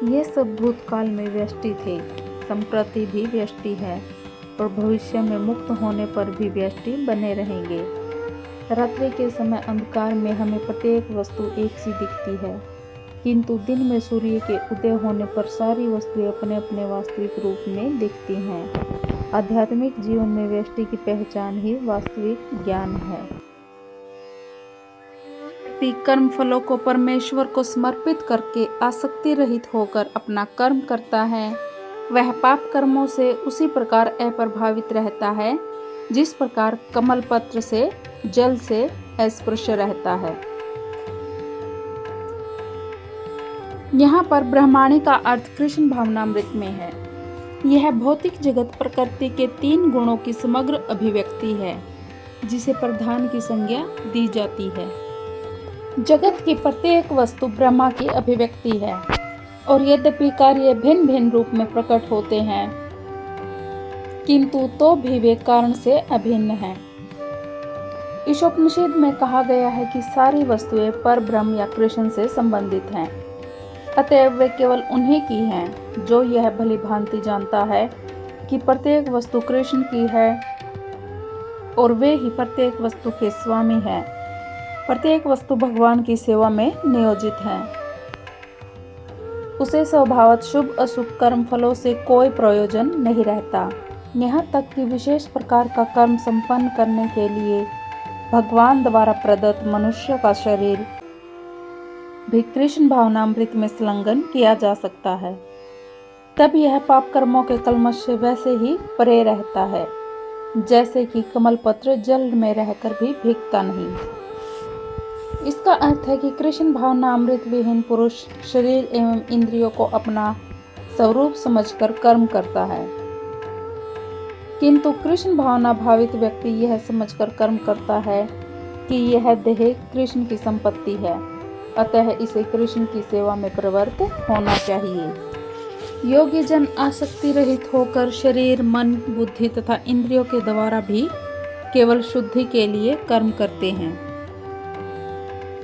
ये सब भूतकाल में व्यष्टि थे, संप्रति भी व्यष्टि है और भविष्य में मुक्त होने पर भी व्यष्टि बने रहेंगे। रात्रि के समय अंधकार में हमें प्रत्येक वस्तु एक सी दिखती है, किंतु दिन में सूर्य के उदय होने पर सारी वस्तुएं अपने अपने वास्तविक रूप में दिखती हैं। आध्यात्मिक जीवन में व्यष्टि की पहचान ही वास्तविक ज्ञान है। व्यक्ति कर्म फलों को परमेश्वर को समर्पित करके आसक्ति रहित होकर अपना कर्म करता है। वह पाप कर्मों से उसी प्रकार अप्रभावित रहता है जिस प्रकार कमल पत्र से जल से अस्पृश्य रहता है। यहाँ पर ब्रह्माणी का अर्थ कृष्ण भावनामृत में है। यह भौतिक जगत प्रकृति के 3 गुणों की समग्र अभिव्यक्ति है, जिसे प्रधान की संज्ञा दी जाती है। जगत की प्रत्येक वस्तु ब्रह्मा की अभिव्यक्ति है, और यद्यपि कार्य भिन्न भिन्न रूप में प्रकट होते हैं, किंतु तो भी वे कारण से अभिन्न हैं। ईशोपनिषद में कहा गया है कि सारी वस्तुएं पर ब्रह्म या कृष्ण से संबंधित हैं, अतएव वे केवल उन्हीं की हैं जो यह भली भांति जानता है कि प्रत्येक वस्तु कृष्ण की है और वे ही प्रत्येक वस्तु के स्वामी हैं। प्रत्येक वस्तु भगवान की सेवा में नियोजित है। उसे स्वभावत शुभ अशुभ कर्म फलों से कोई प्रयोजन नहीं रहता। यहाँ तक कि विशेष प्रकार का कर्म संपन्न करने के लिए भगवान द्वारा प्रदत्त मनुष्य का शरीर भी कृष्ण भावनामृत में संलग्न किया जा सकता है। तब यह पाप कर्मों के कलमश से वैसे ही परे रहता है जैसे कि कमल पत्र जल में रहकर भी भीगता नहीं। इसका अर्थ है कि कृष्ण भावनामृत विहीन पुरुष शरीर एवं इंद्रियों को अपना स्वरूप समझकर कर्म करता है, किंतु कृष्ण भावना भावित व्यक्ति यह समझकर कर्म करता है कि यह देह कृष्ण की संपत्ति है, अतः इसे कृष्ण की सेवा में प्रवृत्त होना चाहिए। योगी जन आसक्ति रहित होकर शरीर, मन, बुद्धि तथा इंद्रियों के द्वारा भी केवल शुद्धि के लिए कर्म करते हैं।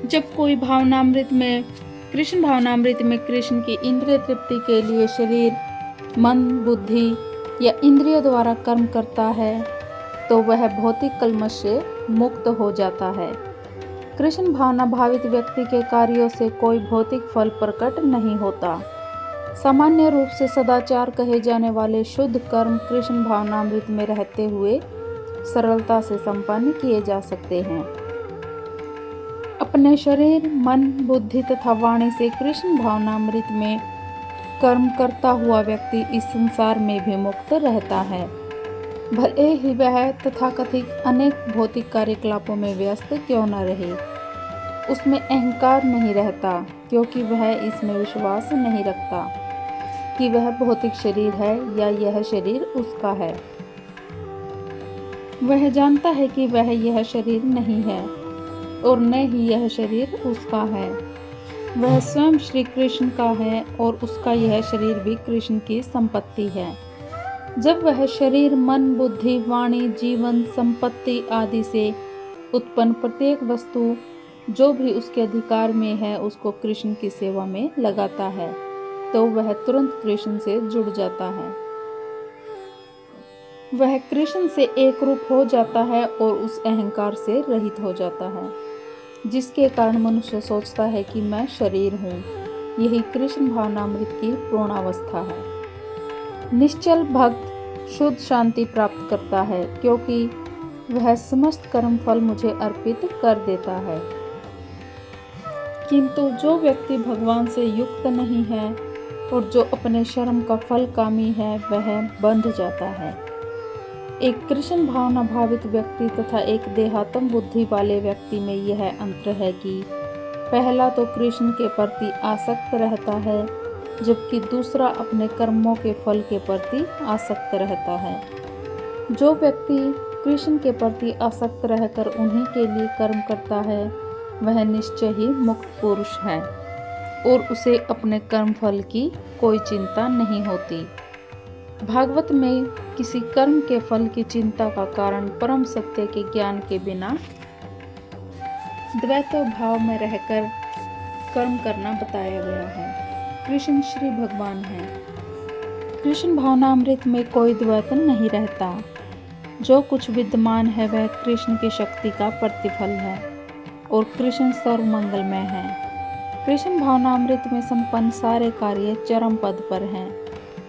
जब कोई कृष्ण भावनामृत में कृष्ण की इंद्रिय तृप्ति के लिए शरीर, मन, बुद्धि या इंद्रियों द्वारा कर्म करता है तो वह भौतिक कलमश से मुक्त हो जाता है। कृष्ण भावना भावित व्यक्ति के कार्यों से कोई भौतिक फल प्रकट नहीं होता। सामान्य रूप से सदाचार कहे जाने वाले शुद्ध कर्म कृष्ण भावनामृत में रहते हुए सरलता से संपन्न किए जा सकते हैं। अपने शरीर, मन, बुद्धि तथा वाणी से कृष्ण भावनामृत में कर्म करता हुआ व्यक्ति इस संसार में भी मुक्त रहता है। भले ही वह तथाकथित अनेक भौतिक कार्यकलापों में व्यस्त क्यों न रहे, उसमें अहंकार नहीं रहता, क्योंकि वह इसमें विश्वास नहीं रखता कि वह भौतिक शरीर है या यह शरीर उसका है। वह जानता है कि वह यह शरीर नहीं है और न ही यह शरीर उसका है। वह स्वयं श्री कृष्ण का है और उसका यह शरीर भी कृष्ण की संपत्ति है। जब वह शरीर, मन, बुद्धि, वाणी, जीवन, संपत्ति आदि से उत्पन्न प्रत्येक वस्तु जो भी उसके अधिकार में है उसको कृष्ण की सेवा में लगाता है, तो वह तुरंत कृष्ण से जुड़ जाता है। वह कृष्ण से एक रूप हो जाता है और उस अहंकार से रहित हो जाता है, जिसके कारण मनुष्य सोचता है कि मैं शरीर हूँ। यही कृष्ण भावनामृत की पूर्णावस्था है। निश्चल भक्त शुद्ध शांति प्राप्त करता है, क्योंकि वह समस्त कर्म फल मुझे अर्पित कर देता है। किंतु जो व्यक्ति भगवान से युक्त नहीं है और जो अपने कर्म का फल कामी है, वह बंध जाता है। एक कृष्ण भावना भावित व्यक्ति तथा एक देहात्म बुद्धि वाले व्यक्ति में यह अंतर है कि पहला तो कृष्ण के प्रति आसक्त रहता है, जबकि दूसरा अपने कर्मों के फल के प्रति आसक्त रहता है। जो व्यक्ति कृष्ण के प्रति आसक्त रहकर उन्हीं के लिए कर्म करता है, वह निश्चय ही मुक्त पुरुष है और उसे अपने कर्म फल की कोई चिंता नहीं होती। भागवत में किसी कर्म के फल की चिंता का कारण परम सत्य के ज्ञान के बिना द्वैत भाव में रहकर कर्म करना बताया गया है। कृष्ण श्री भगवान है। कृष्ण भावनामृत में कोई द्वैत नहीं रहता। जो कुछ विद्यमान है वह कृष्ण की शक्ति का प्रतिफल है और कृष्ण सर्वमंगलमय है। कृष्ण भावनामृत में संपन्न सारे कार्य चरम पद पर हैं।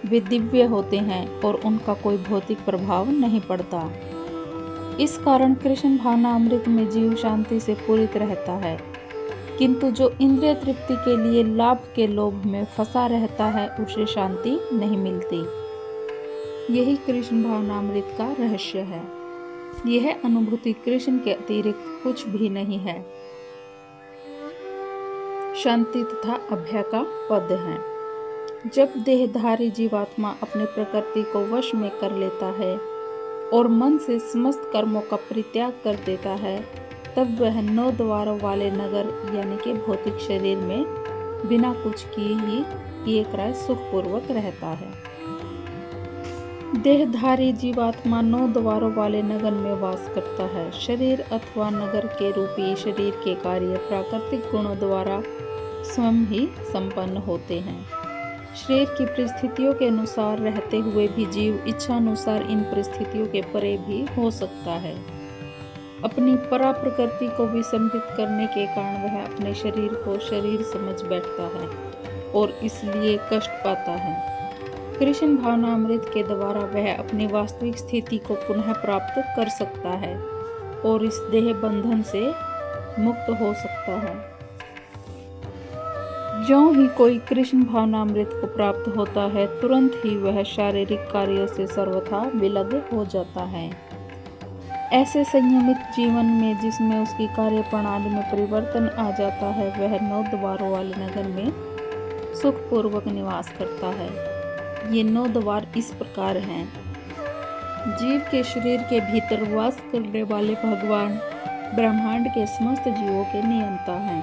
वे दिव्य होते हैं और उनका कोई भौतिक प्रभाव नहीं पड़ता। इस कारण कृष्ण भावनामृत में जीव शांति से पूरित रहता है, किंतु जो इंद्रिय तृप्ति के लिए लाभ के लोभ में फंसा रहता है उसे शांति नहीं मिलती। यही कृष्ण भावनामृत का रहस्य है। यह अनुभूति कृष्ण के अतिरिक्त कुछ भी नहीं है। शांति तथा अभय का पद है। जब देहधारी जीवात्मा अपनी प्रकृति को वश में कर लेता है और मन से समस्त कर्मों का परित्याग कर देता है, तब वह 9 द्वारों वाले नगर यानी कि भौतिक शरीर में बिना कुछ किए कराए सुखपूर्वक रहता है। देहधारी जीवात्मा 9 द्वारों वाले नगर में वास करता है। शरीर अथवा नगर के रूपी शरीर के कार्य प्राकृतिक गुणों द्वारा स्वयं ही संपन्न होते हैं। शरीर की परिस्थितियों के अनुसार रहते हुए भी जीव इच्छा अनुसार इन परिस्थितियों के परे भी हो सकता है। अपनी परा प्रकृति को विसंबित करने के कारण वह अपने शरीर को शरीर समझ बैठता है और इसलिए कष्ट पाता है। कृष्ण भावनामृत के द्वारा वह अपनी वास्तविक स्थिति को पुनः प्राप्त कर सकता है और इस देह बंधन से मुक्त हो सकता है। ज्यों ही कोई कृष्ण भावनामृत को प्राप्त होता है, तुरंत ही वह शारीरिक कार्यों से सर्वथा विलग हो जाता है। ऐसे संयमित जीवन में जिसमें उसकी कार्य प्रणाली में परिवर्तन आ जाता है, वह 9 द्वारों वाले नगर में सुखपूर्वक निवास करता है। ये 9 द्वार इस प्रकार हैं। जीव के शरीर के भीतर वास करने वाले भगवान ब्रह्मांड के समस्त जीवों के नियंता हैं।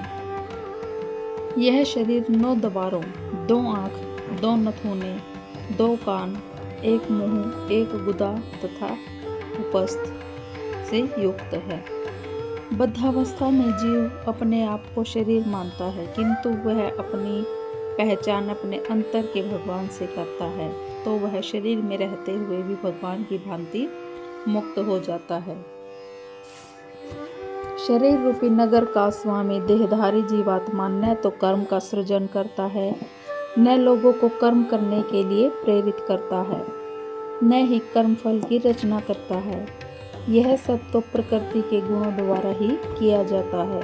यह शरीर 9 द्वारों, 2 आँख, 2 नथुने, 2 कान, 1 मुंह, 1 गुदा तथा उपस्थ से युक्त है। बद्धावस्था में जीव अपने आप को शरीर मानता है, किंतु वह अपनी पहचान अपने अंतर के भगवान से करता है, तो वह शरीर में रहते हुए भी भगवान की भांति मुक्त हो जाता है। शरीर रूपी नगर का स्वामी देहधारी जीवात्मा न तो कर्म का सृजन करता है, न लोगों को कर्म करने के लिए प्रेरित करता है, न ही कर्मफल की रचना करता है। यह सब तो प्रकृति के गुणों द्वारा ही किया जाता है।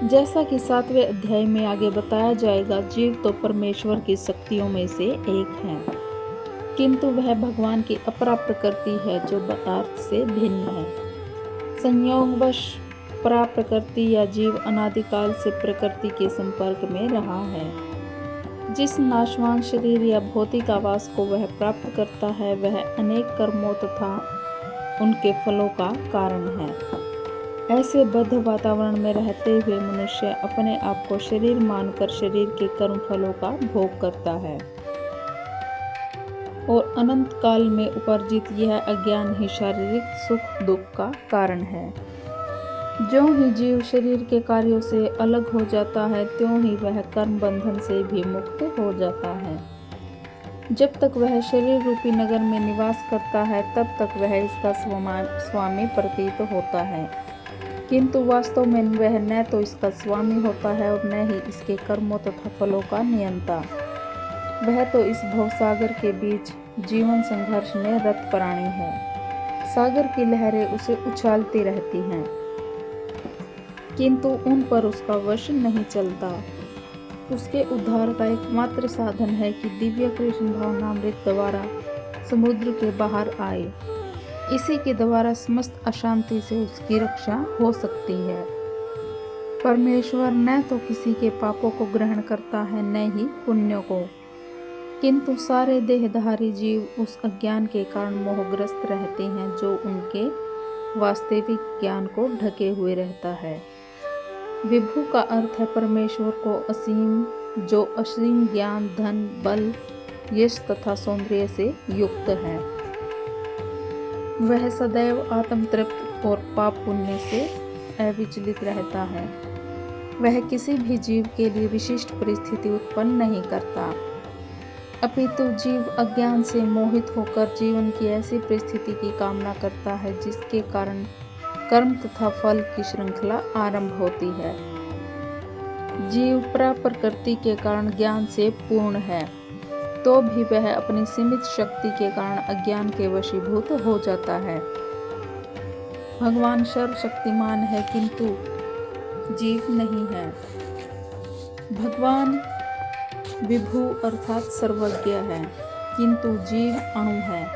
जैसा कि 7वें अध्याय में आगे बताया जाएगा, जीव तो परमेश्वर की शक्तियों में से एक है, किंतु वह भगवान की अपरा प्रकृति है जो पदार्थ से भिन्न है। संयोगवश परा प्रकृति या जीव अनादिकाल से प्रकृति के संपर्क में रहा है। जिस नाशवान शरीर या भौतिक आवास को वह प्राप्त करता है, वह अनेक कर्मों तथा उनके फलों का कारण है। ऐसे बद्ध वातावरण में रहते हुए मनुष्य अपने आप को शरीर मानकर शरीर के कर्म फलों का भोग करता है और अनंत काल में उपार्जित यह अज्ञान ही शारीरिक सुख दुख का कारण है। ज्यों ही जीव शरीर के कार्यों से अलग हो जाता है, त्यों ही वह कर्म बंधन से भी मुक्त हो जाता है। जब तक वह शरीर रूपी नगर में निवास करता है, तब तक वह इसका स्वामी प्रतीत होता है, किंतु वास्तव में वह न तो इसका स्वामी होता है और न ही इसके कर्मों तथा फलों का नियंता। वह तो इस भवसागर के बीच जीवन संघर्ष में रत प्राणी है। सागर की लहरें उसे उछालती रहती हैं, किंतु उन पर उसका वश नहीं चलता। उसके उद्धार का एकमात्र साधन है कि दिव्य कृष्ण भावनामृत द्वारा समुद्र के बाहर आए। इसी के द्वारा समस्त अशांति से उसकी रक्षा हो सकती है। परमेश्वर न तो किसी के पापों को ग्रहण करता है, न ही पुण्यों को, किंतु सारे देहधारी जीव उस अज्ञान के कारण मोहग्रस्त रहते हैं जो उनके वास्तविक ज्ञान को ढके हुए रहता है। विभु का अर्थ है परमेश्वर को असीम, जो असीम ज्ञान, धन, बल, यश तथा सौंदर्य से युक्त है। वह सदैव आत्मतृप्त और पाप पुण्य से अविचलित रहता है। वह किसी भी जीव के लिए विशिष्ट परिस्थिति उत्पन्न नहीं करता, अपितु जीव अज्ञान से मोहित होकर जीवन की ऐसी परिस्थिति की कामना करता है जिसके कारण कर्म तथा फल की श्रृंखला आरंभ होती है। जीव प्रकृति के कारण ज्ञान से पूर्ण है, तो भी वह अपनी सीमित शक्ति के कारण अज्ञान के वशीभूत हो जाता है। भगवान सर्वशक्तिमान है, किंतु जीव नहीं है। भगवान विभु अर्थात सर्वज्ञ है, किंतु जीव अणु है।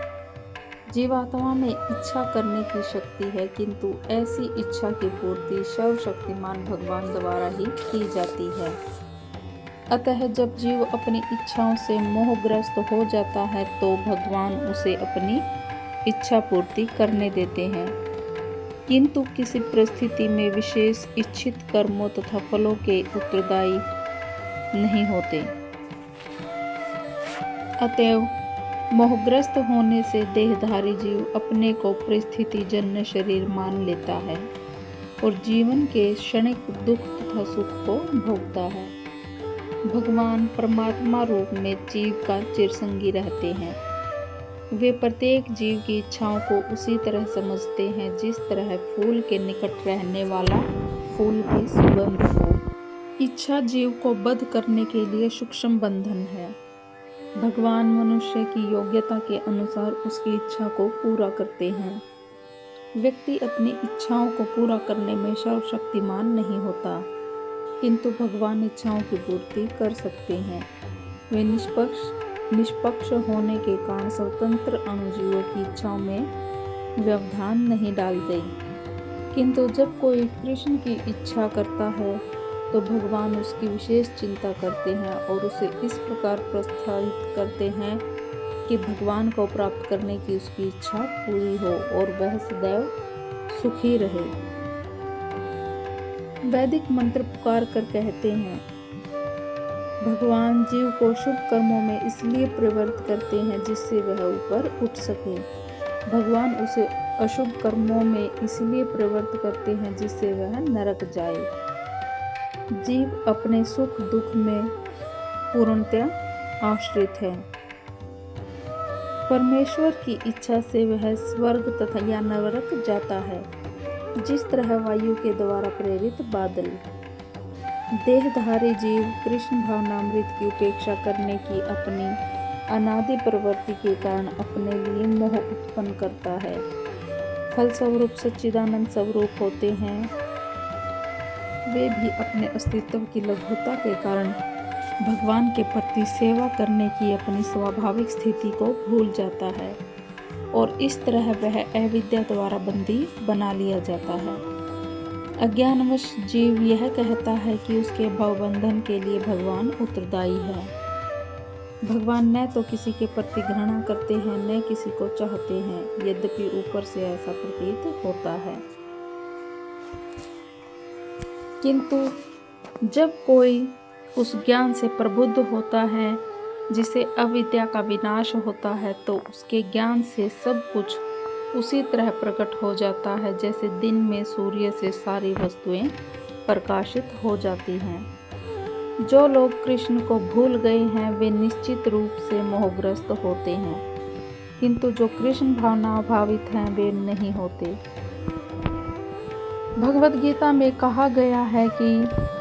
जीवात्मा में इच्छा करने की शक्ति है, किंतु ऐसी इच्छा की पूर्ति सर्वशक्तिमान भगवान द्वारा ही की जाती है। अतः जब जीव अपनी इच्छाओं से मोहग्रस्त हो जाता है, तो भगवान उसे अपनी इच्छा पूर्ति करने देते हैं, किंतु किसी परिस्थिति में विशेष इच्छित कर्मों तथा फलों के उत्तरदायी नहीं होते। अतएव मोहग्रस्त होने से देहधारी जीव अपने को परिस्थिति जन्य शरीर मान लेता है और जीवन के क्षणिक दुख तथा सुख को भोगता है। भगवान परमात्मा रूप में जीव का चिरसंगी रहते हैं। वे प्रत्येक जीव की इच्छाओं को उसी तरह समझते हैं जिस तरह फूल के निकट रहने वाला फूल की सुगंध हो। इच्छा जीव को बद्ध करने के लिए सूक्ष्म बंधन है। भगवान मनुष्य की योग्यता के अनुसार उसकी इच्छा को पूरा करते हैं। व्यक्ति अपनी इच्छाओं को पूरा करने में सर्वशक्तिमान नहीं होता, किंतु भगवान इच्छाओं की पूर्ति कर सकते हैं। वे निष्पक्ष होने के कारण स्वतंत्र अणुजीवों की इच्छाओं में व्यवधान नहीं डालते, किंतु जब कोई कृष्ण की इच्छा करता है तो भगवान उसकी विशेष चिंता करते हैं और उसे इस प्रकार प्रोत्साहित करते हैं कि भगवान को प्राप्त करने की उसकी इच्छा पूरी हो और वह सदैव सुखी रहे। वैदिक मंत्र पुकार कर कहते हैं, भगवान जीव को शुभ कर्मों में इसलिए प्रवृत्त करते हैं जिससे वह ऊपर उठ सके। भगवान उसे अशुभ कर्मों में इसलिए प्रवृत्त करते हैं जिससे वह नरक जाए। जीव अपने सुख दुख में पूर्णतः आश्रित है। परमेश्वर की इच्छा से वह स्वर्ग तथा या नरक जाता है। जिस तरह वायु के द्वारा प्रेरित बादल। देहधारी जीव कृष्ण भावनामृत की उपेक्षा करने की अपनी अनादि प्रवृत्ति के कारण अपने लिए मोह उत्पन्न करता है। फलस्वरूप सच्चिदानंद स्वरूप होते हैं वे भी अपने अस्तित्व की लघुता के कारण भगवान के प्रति सेवा करने की अपनी स्वाभाविक स्थिति को भूल जाता है और इस तरह वह अविद्या द्वारा बंदी बना लिया जाता है। अज्ञानवश जीव यह कहता है कि उसके भवबंधन के लिए भगवान उत्तरदायी है। भगवान न तो किसी के प्रति घृणा करते हैं न किसी को चाहते हैं, यद्यपि ऊपर से ऐसा प्रतीत होता है। किंतु जब कोई उस ज्ञान से प्रबुद्ध होता है जिसे अविद्या का विनाश होता है तो उसके ज्ञान से सब कुछ उसी तरह प्रकट हो जाता है जैसे दिन में सूर्य से सारी वस्तुएं प्रकाशित हो जाती हैं। जो लोग कृष्ण को भूल गए हैं वे निश्चित रूप से मोहग्रस्त होते हैं, किंतु जो कृष्ण भावना भावित हैं वे नहीं होते। भगवद गीता में कहा गया है कि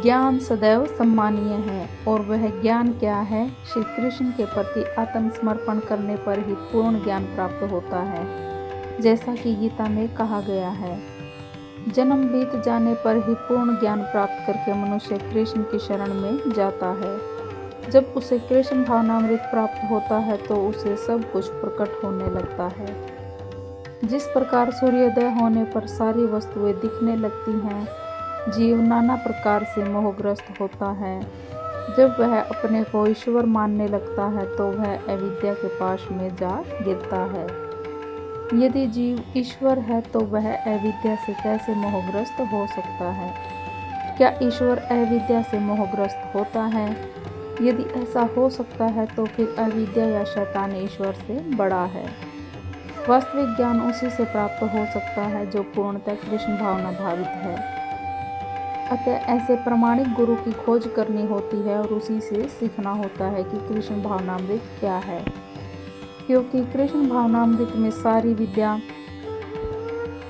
ज्ञान सदैव सम्मानीय है और वह ज्ञान क्या है? श्री कृष्ण के प्रति आत्मसमर्पण करने पर ही पूर्ण ज्ञान प्राप्त होता है, जैसा कि गीता में कहा गया है। जन्म बीत जाने पर ही पूर्ण ज्ञान प्राप्त करके मनुष्य कृष्ण की शरण में जाता है। जब उसे कृष्ण भावनामृत प्राप्त होता है तो उसे सब कुछ प्रकट होने लगता है। जिस प्रकार सूर्योदय होने पर सारी वस्तुएं दिखने लगती हैं, जीव नाना प्रकार से मोहग्रस्त होता है। जब वह अपने को ईश्वर मानने लगता है तो वह अविद्या के पाश में जा गिरता है। यदि जीव ईश्वर है तो वह अविद्या से कैसे मोहग्रस्त हो सकता है? क्या ईश्वर अविद्या से मोहग्रस्त होता है? यदि ऐसा हो सकता है तो फिर अविद्या या शैतान ईश्वर से बड़ा है। वास्तविक ज्ञान उसी से प्राप्त हो सकता है जो पूर्णतः कृष्ण भावना भावित है। अतः ऐसे प्रामाणिक गुरु की खोज करनी होती है और उसी से सीखना होता है कि कृष्ण भावनामृत क्या है, क्योंकि कृष्ण भावनामृत में सारी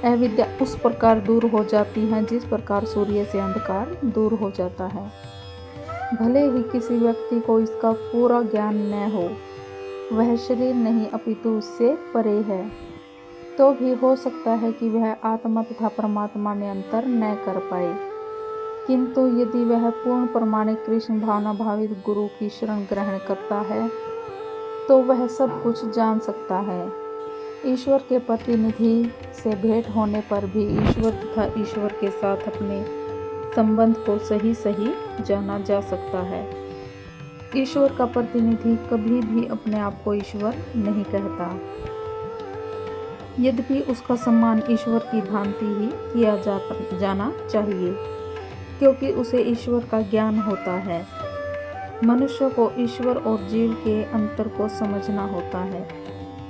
अविद्या उस प्रकार दूर हो जाती है जिस प्रकार सूर्य से अंधकार दूर हो जाता है। भले ही किसी व्यक्ति को इसका पूरा ज्ञान न हो, वह शरीर नहीं अपितु उससे परे है, तो भी हो सकता है कि वह आत्मा तथा परमात्मा में अंतर न कर पाए। किंतु यदि वह पूर्ण प्रमाणिक कृष्ण भावना भावित गुरु की शरण ग्रहण करता है तो वह सब कुछ जान सकता है। ईश्वर के प्रतिनिधि से भेंट होने पर भी ईश्वर तथा ईश्वर के साथ अपने संबंध को सही सही जाना जा सकता है। ईश्वर का प्रतिनिधि कभी भी अपने आप को ईश्वर नहीं कहता, यद्यपि उसका सम्मान ईश्वर की भांति ही किया जाना चाहिए, क्योंकि उसे ईश्वर का ज्ञान होता है। मनुष्य को ईश्वर और जीव के अंतर को समझना होता है।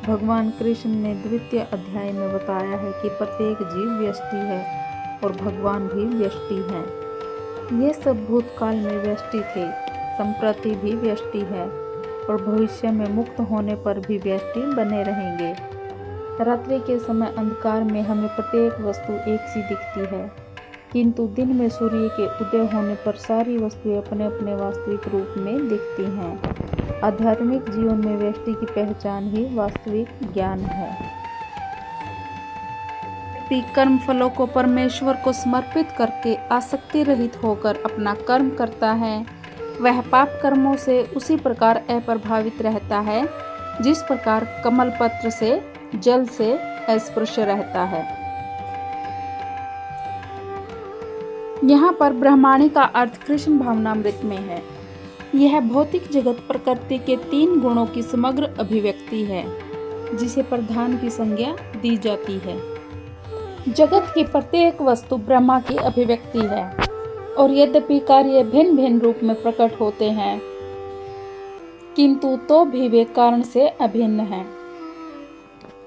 भगवान कृष्ण ने द्वितीय अध्याय में बताया है कि प्रत्येक जीव व्यष्टि है और भगवान भी व्यष्टि हैं। ये सब भूतकाल में व्यष्टि थे, संप्रति भी व्यष्टि है और भविष्य में मुक्त होने पर भी व्यष्टि बने रहेंगे। रात्रि के समय अंधकार में हमें प्रत्येक वस्तु एक सी दिखती है, किंतु दिन में सूर्य के उदय होने पर सारी वस्तुएं अपने अपने वास्तविक रूप में दिखती हैं। आध्यात्मिक जीवन में व्यक्ति की पहचान ही वास्तविक ज्ञान है। व्यक्ति कर्म फलों को परमेश्वर को समर्पित करके आसक्ति रहित होकर अपना कर्म करता है। वह पाप कर्मों से उसी प्रकार अप्रभावित रहता है जिस प्रकार कमल पत्र से जल से अस्पृश रहता है। यहाँ पर ब्रह्माणी का अर्थ कृष्ण भावनामृत में है। यह भौतिक जगत प्रकृति के 3 गुणों की समग्र अभिव्यक्ति है जिसे प्रधान की संज्ञा दी जाती है। जगत की प्रत्येक वस्तु ब्रह्मा की अभिव्यक्ति है और यद्यपि कार्य भिन्न भिन्न रूप में प्रकट होते हैं, किंतु तो भी वे कारण से अभिन्न हैं।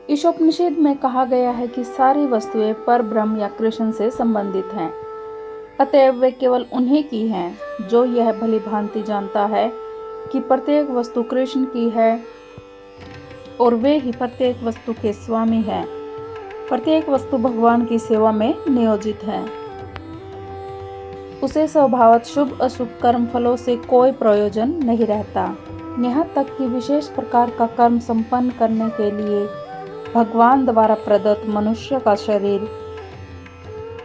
ईशोपनिषद में कहा गया है कि सारी वस्तुएं पर ब्रह्म या कृष्ण से संबंधित हैं, अतएव वे केवल उन्हीं की हैं जो यह भली भांति जानता है कि प्रत्येक वस्तु कृष्ण की है और वे ही प्रत्येक वस्तु के स्वामी हैं। प्रत्येक वस्तु भगवान की सेवा में नियोजित है। उसे स्वभावतः शुभ अशुभ कर्म फलों से कोई प्रयोजन नहीं रहता। यहाँ तक कि विशेष प्रकार का कर्म संपन्न करने के लिए भगवान द्वारा प्रदत्त मनुष्य का शरीर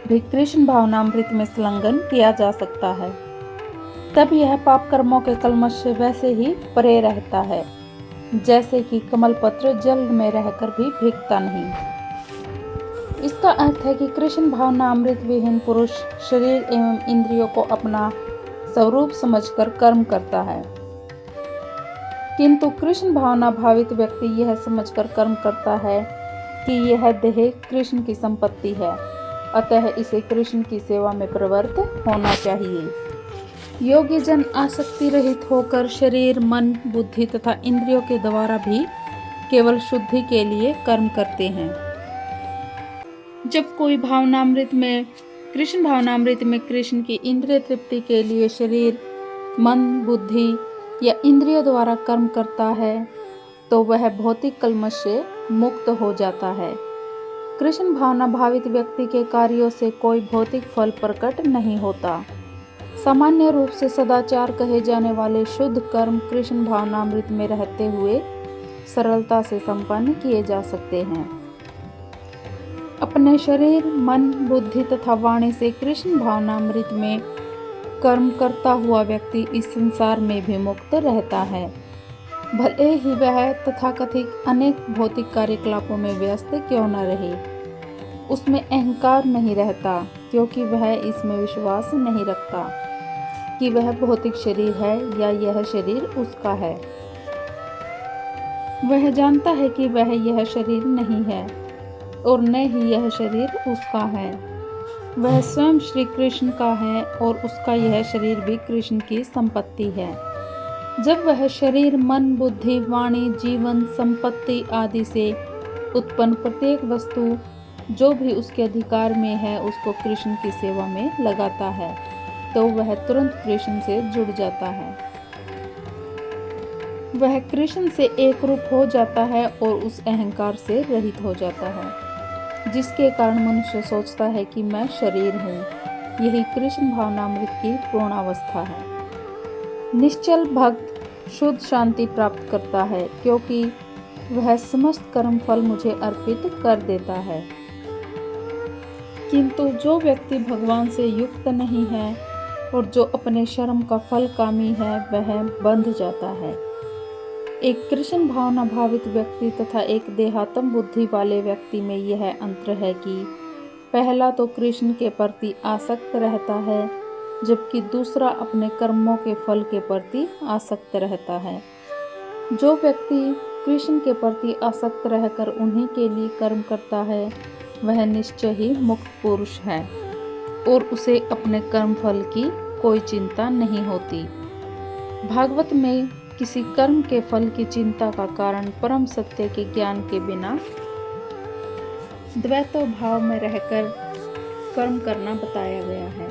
भी कृष्ण भावनामृत में संलग्न किया जा सकता है। तब यह पाप कर्मों के कलमश से वैसे ही परे रहता है जैसे कि कमल पत्र जल में रहकर भी भीगता नहीं। इसका अर्थ है कि कृष्ण भावनामृत विहीन पुरुष शरीर एवं इंद्रियों को अपना स्वरूप समझकर कर्म करता है, किंतु कृष्ण भावना भावित व्यक्ति यह समझकर कर्म करता है कि यह देह कृष्ण की संपत्ति है, अतः इसे कृष्ण की सेवा में प्रवृत्त होना चाहिए। योगी जन आसक्ति रहित होकर शरीर, मन, बुद्धि तथा इंद्रियों के द्वारा भी केवल शुद्धि के लिए कर्म करते हैं। जब कोई कृष्ण भावनामृत में कृष्ण की इंद्रिय तृप्ति के लिए शरीर, मन, बुद्धि या इंद्रियों द्वारा कर्म करता है तो वह भौतिक कलमश से मुक्त हो जाता है। कृष्ण भावना भावित व्यक्ति के कार्यों से कोई भौतिक फल प्रकट नहीं होता। सामान्य रूप से सदाचार कहे जाने वाले शुद्ध कर्म कृष्ण भावनामृत में रहते हुए सरलता से संपन्न किए जा सकते हैं। अपने शरीर, मन, बुद्धि तथा वाणी से कृष्ण भावनामृत में कर्म करता हुआ व्यक्ति इस संसार में भी मुक्त रहता है, भले ही वह तथाकथित अनेक भौतिक कार्यकलापों में व्यस्त क्यों न रहे। उसमें अहंकार नहीं रहता क्योंकि वह इसमें विश्वास नहीं रखता कि वह भौतिक शरीर है या यह शरीर उसका है। वह जानता है कि वह यह शरीर नहीं है और न ही यह शरीर उसका है। वह स्वयं श्री कृष्ण का है और उसका यह शरीर भी कृष्ण की संपत्ति है। जब वह शरीर, मन, बुद्धि, वाणी, जीवन, संपत्ति आदि से उत्पन्न प्रत्येक वस्तु जो भी उसके अधिकार में है उसको कृष्ण की सेवा में लगाता है तो वह तुरंत कृष्ण से जुड़ जाता है। वह कृष्ण से एक रूप हो जाता है और उस अहंकार से रहित हो जाता है जिसके कारण मनुष्य सोचता है कि मैं शरीर हूँ। यही कृष्ण भावनामृत की पूर्णावस्था है। निश्चल भक्त शुद्ध शांति प्राप्त करता है क्योंकि वह समस्त कर्म फल मुझे अर्पित कर देता है। किंतु जो व्यक्ति भगवान से युक्त नहीं है और जो अपने कर्म का फल कामी है वह बंध जाता है। एक कृष्ण भावना भावित व्यक्ति तथा एक देहात्म बुद्धि वाले व्यक्ति में यह अंतर है कि पहला तो कृष्ण के प्रति आसक्त रहता है जबकि दूसरा अपने कर्मों के फल के प्रति आसक्त रहता है। जो व्यक्ति कृष्ण के प्रति आसक्त रहकर उन्हीं के लिए कर्म करता है वह निश्चय ही मुक्त पुरुष है और उसे अपने कर्म फल की कोई चिंता नहीं होती। भागवत में किसी कर्म के फल की चिंता का कारण परम सत्य के ज्ञान के बिना द्वैत भाव में रहकर कर्म करना बताया गया है।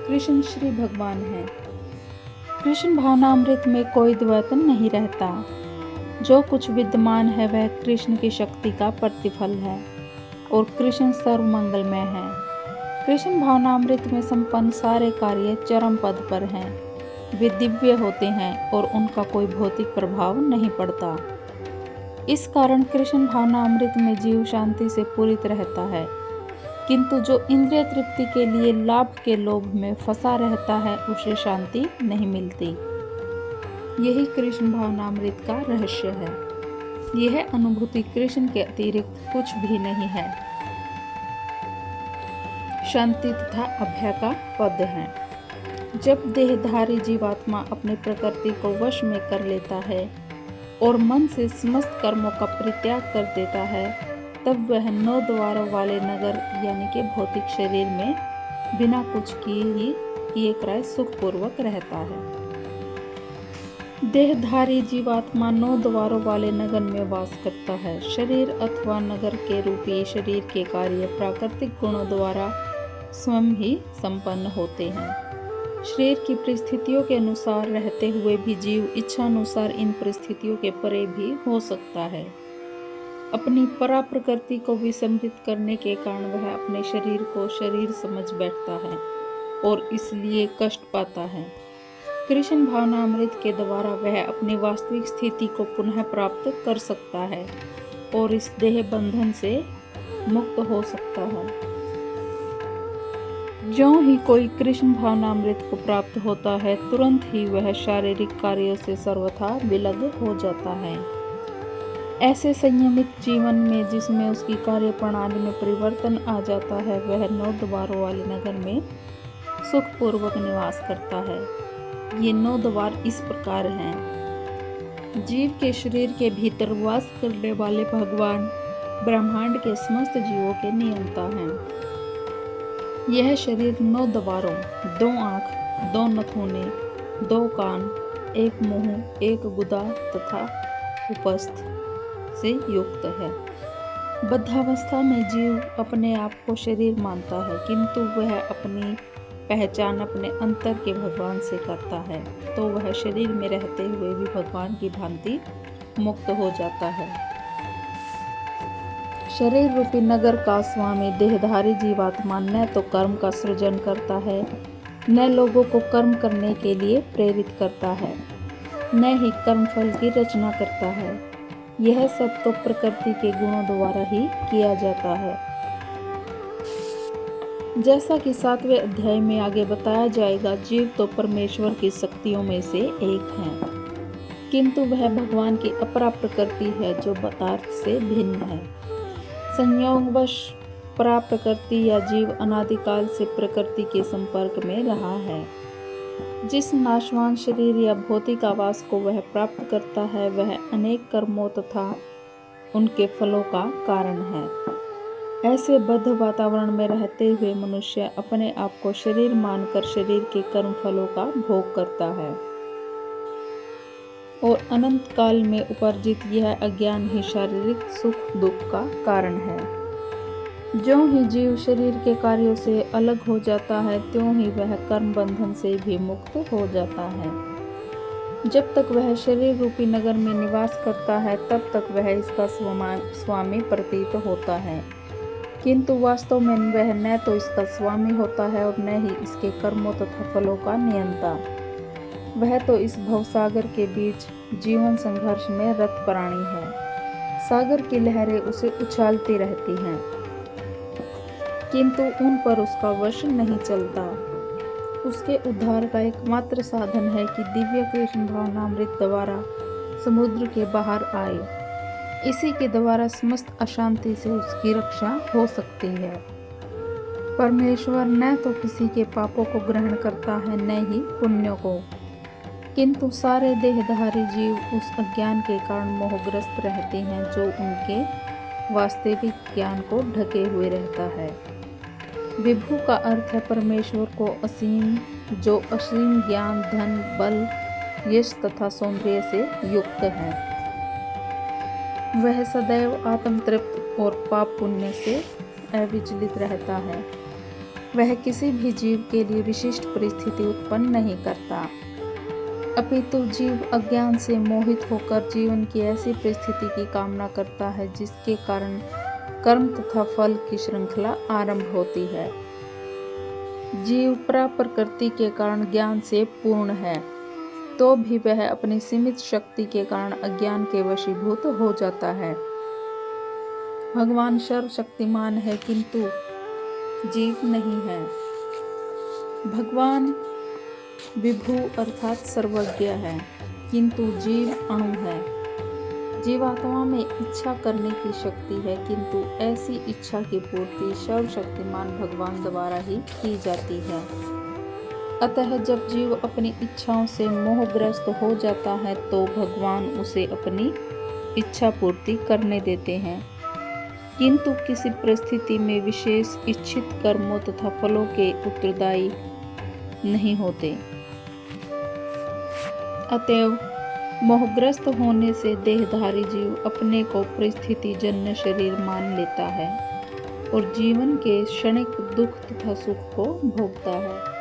कृष्ण श्री भगवान है। कृष्ण भावनामृत में कोई द्वैत नहीं रहता। जो कुछ विद्यमान है वह कृष्ण की शक्ति का प्रतिफल है और कृष्ण सर्वमंगलमय है। कृष्ण भावनामृत में संपन्न सारे कार्य चरम पद पर हैं। वे दिव्य होते हैं और उनका कोई भौतिक प्रभाव नहीं पड़ता। इस कारण कृष्ण भावनामृत में जीव शांति से पूरित रहता है, किंतु जो इंद्रिय तृप्ति के लिए लाभ के लोभ में फंसा रहता है उसे शांति नहीं मिलती। यही कृष्ण भावनामृत का रहस्य है। यह अनुभूति कृष्ण के अतिरिक्त कुछ भी नहीं है। शांति तथा अभय का पद है। जब देहधारी जीवात्मा अपनी प्रकृति को वश में कर लेता है और मन से समस्त कर्मों का परित्याग कर देता है तब वह 9 द्वारों वाले नगर यानी कि भौतिक शरीर में बिना कुछ किए कराए सुखपूर्वक रहता है। देहधारी जीवात्मा 9 द्वारों वाले नगर में वास करता है। शरीर अथवा नगर के रूपी शरीर के कार्य प्राकृतिक गुणों द्वारा स्वयं ही संपन्न होते हैं। शरीर की परिस्थितियों के अनुसार रहते हुए भी जीव इच्छा अनुसार इन परिस्थितियों के परे भी हो सकता है। अपनी परा प्रकृति को विसर्जित करने के कारण वह अपने शरीर को शरीर समझ बैठता है और इसलिए कष्ट पाता है। कृष्ण भावनामृत के द्वारा वह अपनी वास्तविक स्थिति को पुनः प्राप्त कर सकता है और इस देह बंधन से मुक्त हो सकता है। ज्यों ही कोई कृष्ण भावनामृत को प्राप्त होता है, तुरंत ही वह शारीरिक कार्यों से सर्वथा विलग हो जाता है। ऐसे संयमित जीवन में जिसमें उसकी कार्य प्रणाली में परिवर्तन आ जाता है, वह 9 द्वारों वाले नगर में सुखपूर्वक निवास करता है। ये 9 द्वार इस प्रकार हैं। जीव के शरीर के भीतर वास करने वाले भगवान ब्रह्मांड के समस्त जीवों के नियंता हैं। यह शरीर 9 द्वारों, 2 आँख, 2 नथुने, 2 कान, 1 मुंह, 1 गुदा तथा उपस्थ से युक्त है। बद्धावस्था में जीव अपने आप को शरीर मानता है, किंतु वह अपनी पहचान अपने अंतर के भगवान से करता है, तो वह शरीर में रहते हुए भी भगवान की भांति मुक्त हो जाता है। शरीर रूपी नगर का स्वामी देहधारी जीवात्मा न तो कर्म का सृजन करता है, न लोगों को कर्म करने के लिए प्रेरित करता है, न ही कर्मफल की रचना करता है। यह सब तो प्रकृति के गुणों द्वारा ही किया जाता है। जैसा कि 7वें अध्याय में आगे बताया जाएगा, जीव तो परमेश्वर की शक्तियों में से एक है, किंतु वह भगवान की अपरा प्रकृति है जो पदार्थ से भिन्न है। संयोगवश परा प्रकृति या जीव अनादिकाल से प्रकृति के संपर्क में रहा है। जिस नाशवान शरीर या भौतिक आवास को वह प्राप्त करता है, वह अनेक कर्मों तथा उनके फलों का कारण है। ऐसे बद्ध वातावरण में रहते हुए मनुष्य अपने आप को शरीर मानकर शरीर के कर्म फलों का भोग करता है और अनंत काल में उपार्जित यह अज्ञान ही शारीरिक सुख दुख का कारण है। ज्यों ही जीव शरीर के कार्यों से अलग हो जाता है, त्यों ही वह कर्म बंधन से भी मुक्त हो जाता है। जब तक वह शरीर रूपी नगर में निवास करता है, तब तक वह इसका स्वामी प्रतीत होता है, किंतु वास्तव में वह न तो इसका स्वामी होता है और न ही इसके कर्मों तथा फलों का नियंता। वह तो इस भवसागर के बीच जीवन संघर्ष में रत प्राणी है। सागर की लहरें उसे उछालती रहती हैं, किंतु उन पर उसका वश नहीं चलता। उसके उद्धार का एकमात्र साधन है कि दिव्य कृष्ण भावनामृत द्वारा समुद्र के बाहर आए। इसी के द्वारा समस्त अशांति से उसकी रक्षा हो सकती है। परमेश्वर न तो किसी के पापों को ग्रहण करता है, न ही पुण्यों को, किंतु सारे देहधारी जीव उस अज्ञान के कारण मोहग्रस्त रहते हैं जो उनके वास्तविक ज्ञान को ढके हुए रहता है। विभु का अर्थ है परमेश्वर को असीम, जो असीम ज्ञान, धन, बल, यश तथा सौंदर्य से युक्त है। वह सदैव आत्मतृप्त और पाप पुण्य से अविचलित रहता है। वह किसी भी जीव के लिए विशिष्ट परिस्थिति उत्पन्न नहीं करता, अपितु जीव अज्ञान से मोहित होकर जीवन की ऐसी परिस्थिति की कामना करता है जिसके कारण कर्म तथा फल की श्रृंखला आरंभ होती है। जीव प्रकृति के कारण ज्ञान से पूर्ण है, तो भी वह अपनी सीमित शक्ति के कारण अज्ञान के वशीभूत हो जाता है। भगवान सर्वशक्तिमान है, किंतु जीव नहीं है। भगवान विभु अर्थात सर्वज्ञ है, किंतु जीव अणु है। जीवात्मा में इच्छा करने की शक्ति है, किंतु ऐसी इच्छा की पूर्ति सर्वशक्तिमान भगवान द्वारा ही की जाती है। अतः जब जीव अपनी इच्छाओं से मोहग्रस्त हो जाता है, तो भगवान उसे अपनी इच्छा पूर्ति करने देते हैं, किंतु किसी परिस्थिति में विशेष इच्छित कर्मों तथा फलों के उत्तरदायी नहीं होते। अतएव मोहग्रस्त होने से देहधारी जीव अपने को परिस्थिति जन्य शरीर मान लेता है और जीवन के क्षणिक दुख तथा सुख को भोगता है।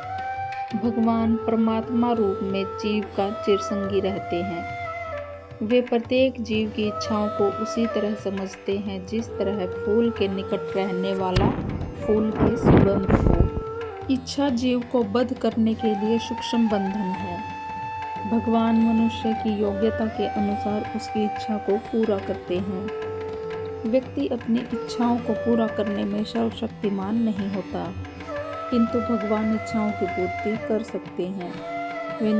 भगवान परमात्मा रूप में जीव का चिरसंगी रहते हैं। वे प्रत्येक जीव की इच्छाओं को उसी तरह समझते हैं जिस तरह फूल के निकट रहने वाला फूल की सुगंध हो। इच्छा जीव को बद्ध करने के लिए सूक्ष्म बंधन है। भगवान मनुष्य की योग्यता के अनुसार उसकी इच्छा को पूरा करते हैं। व्यक्ति अपनी इच्छाओं को पूरा करने में सर्वशक्तिमान नहीं होता, किंतु भगवान इच्छाओं की पूर्ति कर सकते हैं। वे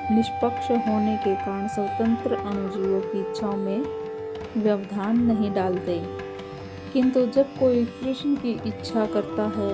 निष्पक्ष होने के कारण स्वतंत्र अणुजीवों की इच्छाओं में व्यवधान नहीं डालते, किंतु जब कोई कृष्ण की इच्छा करता है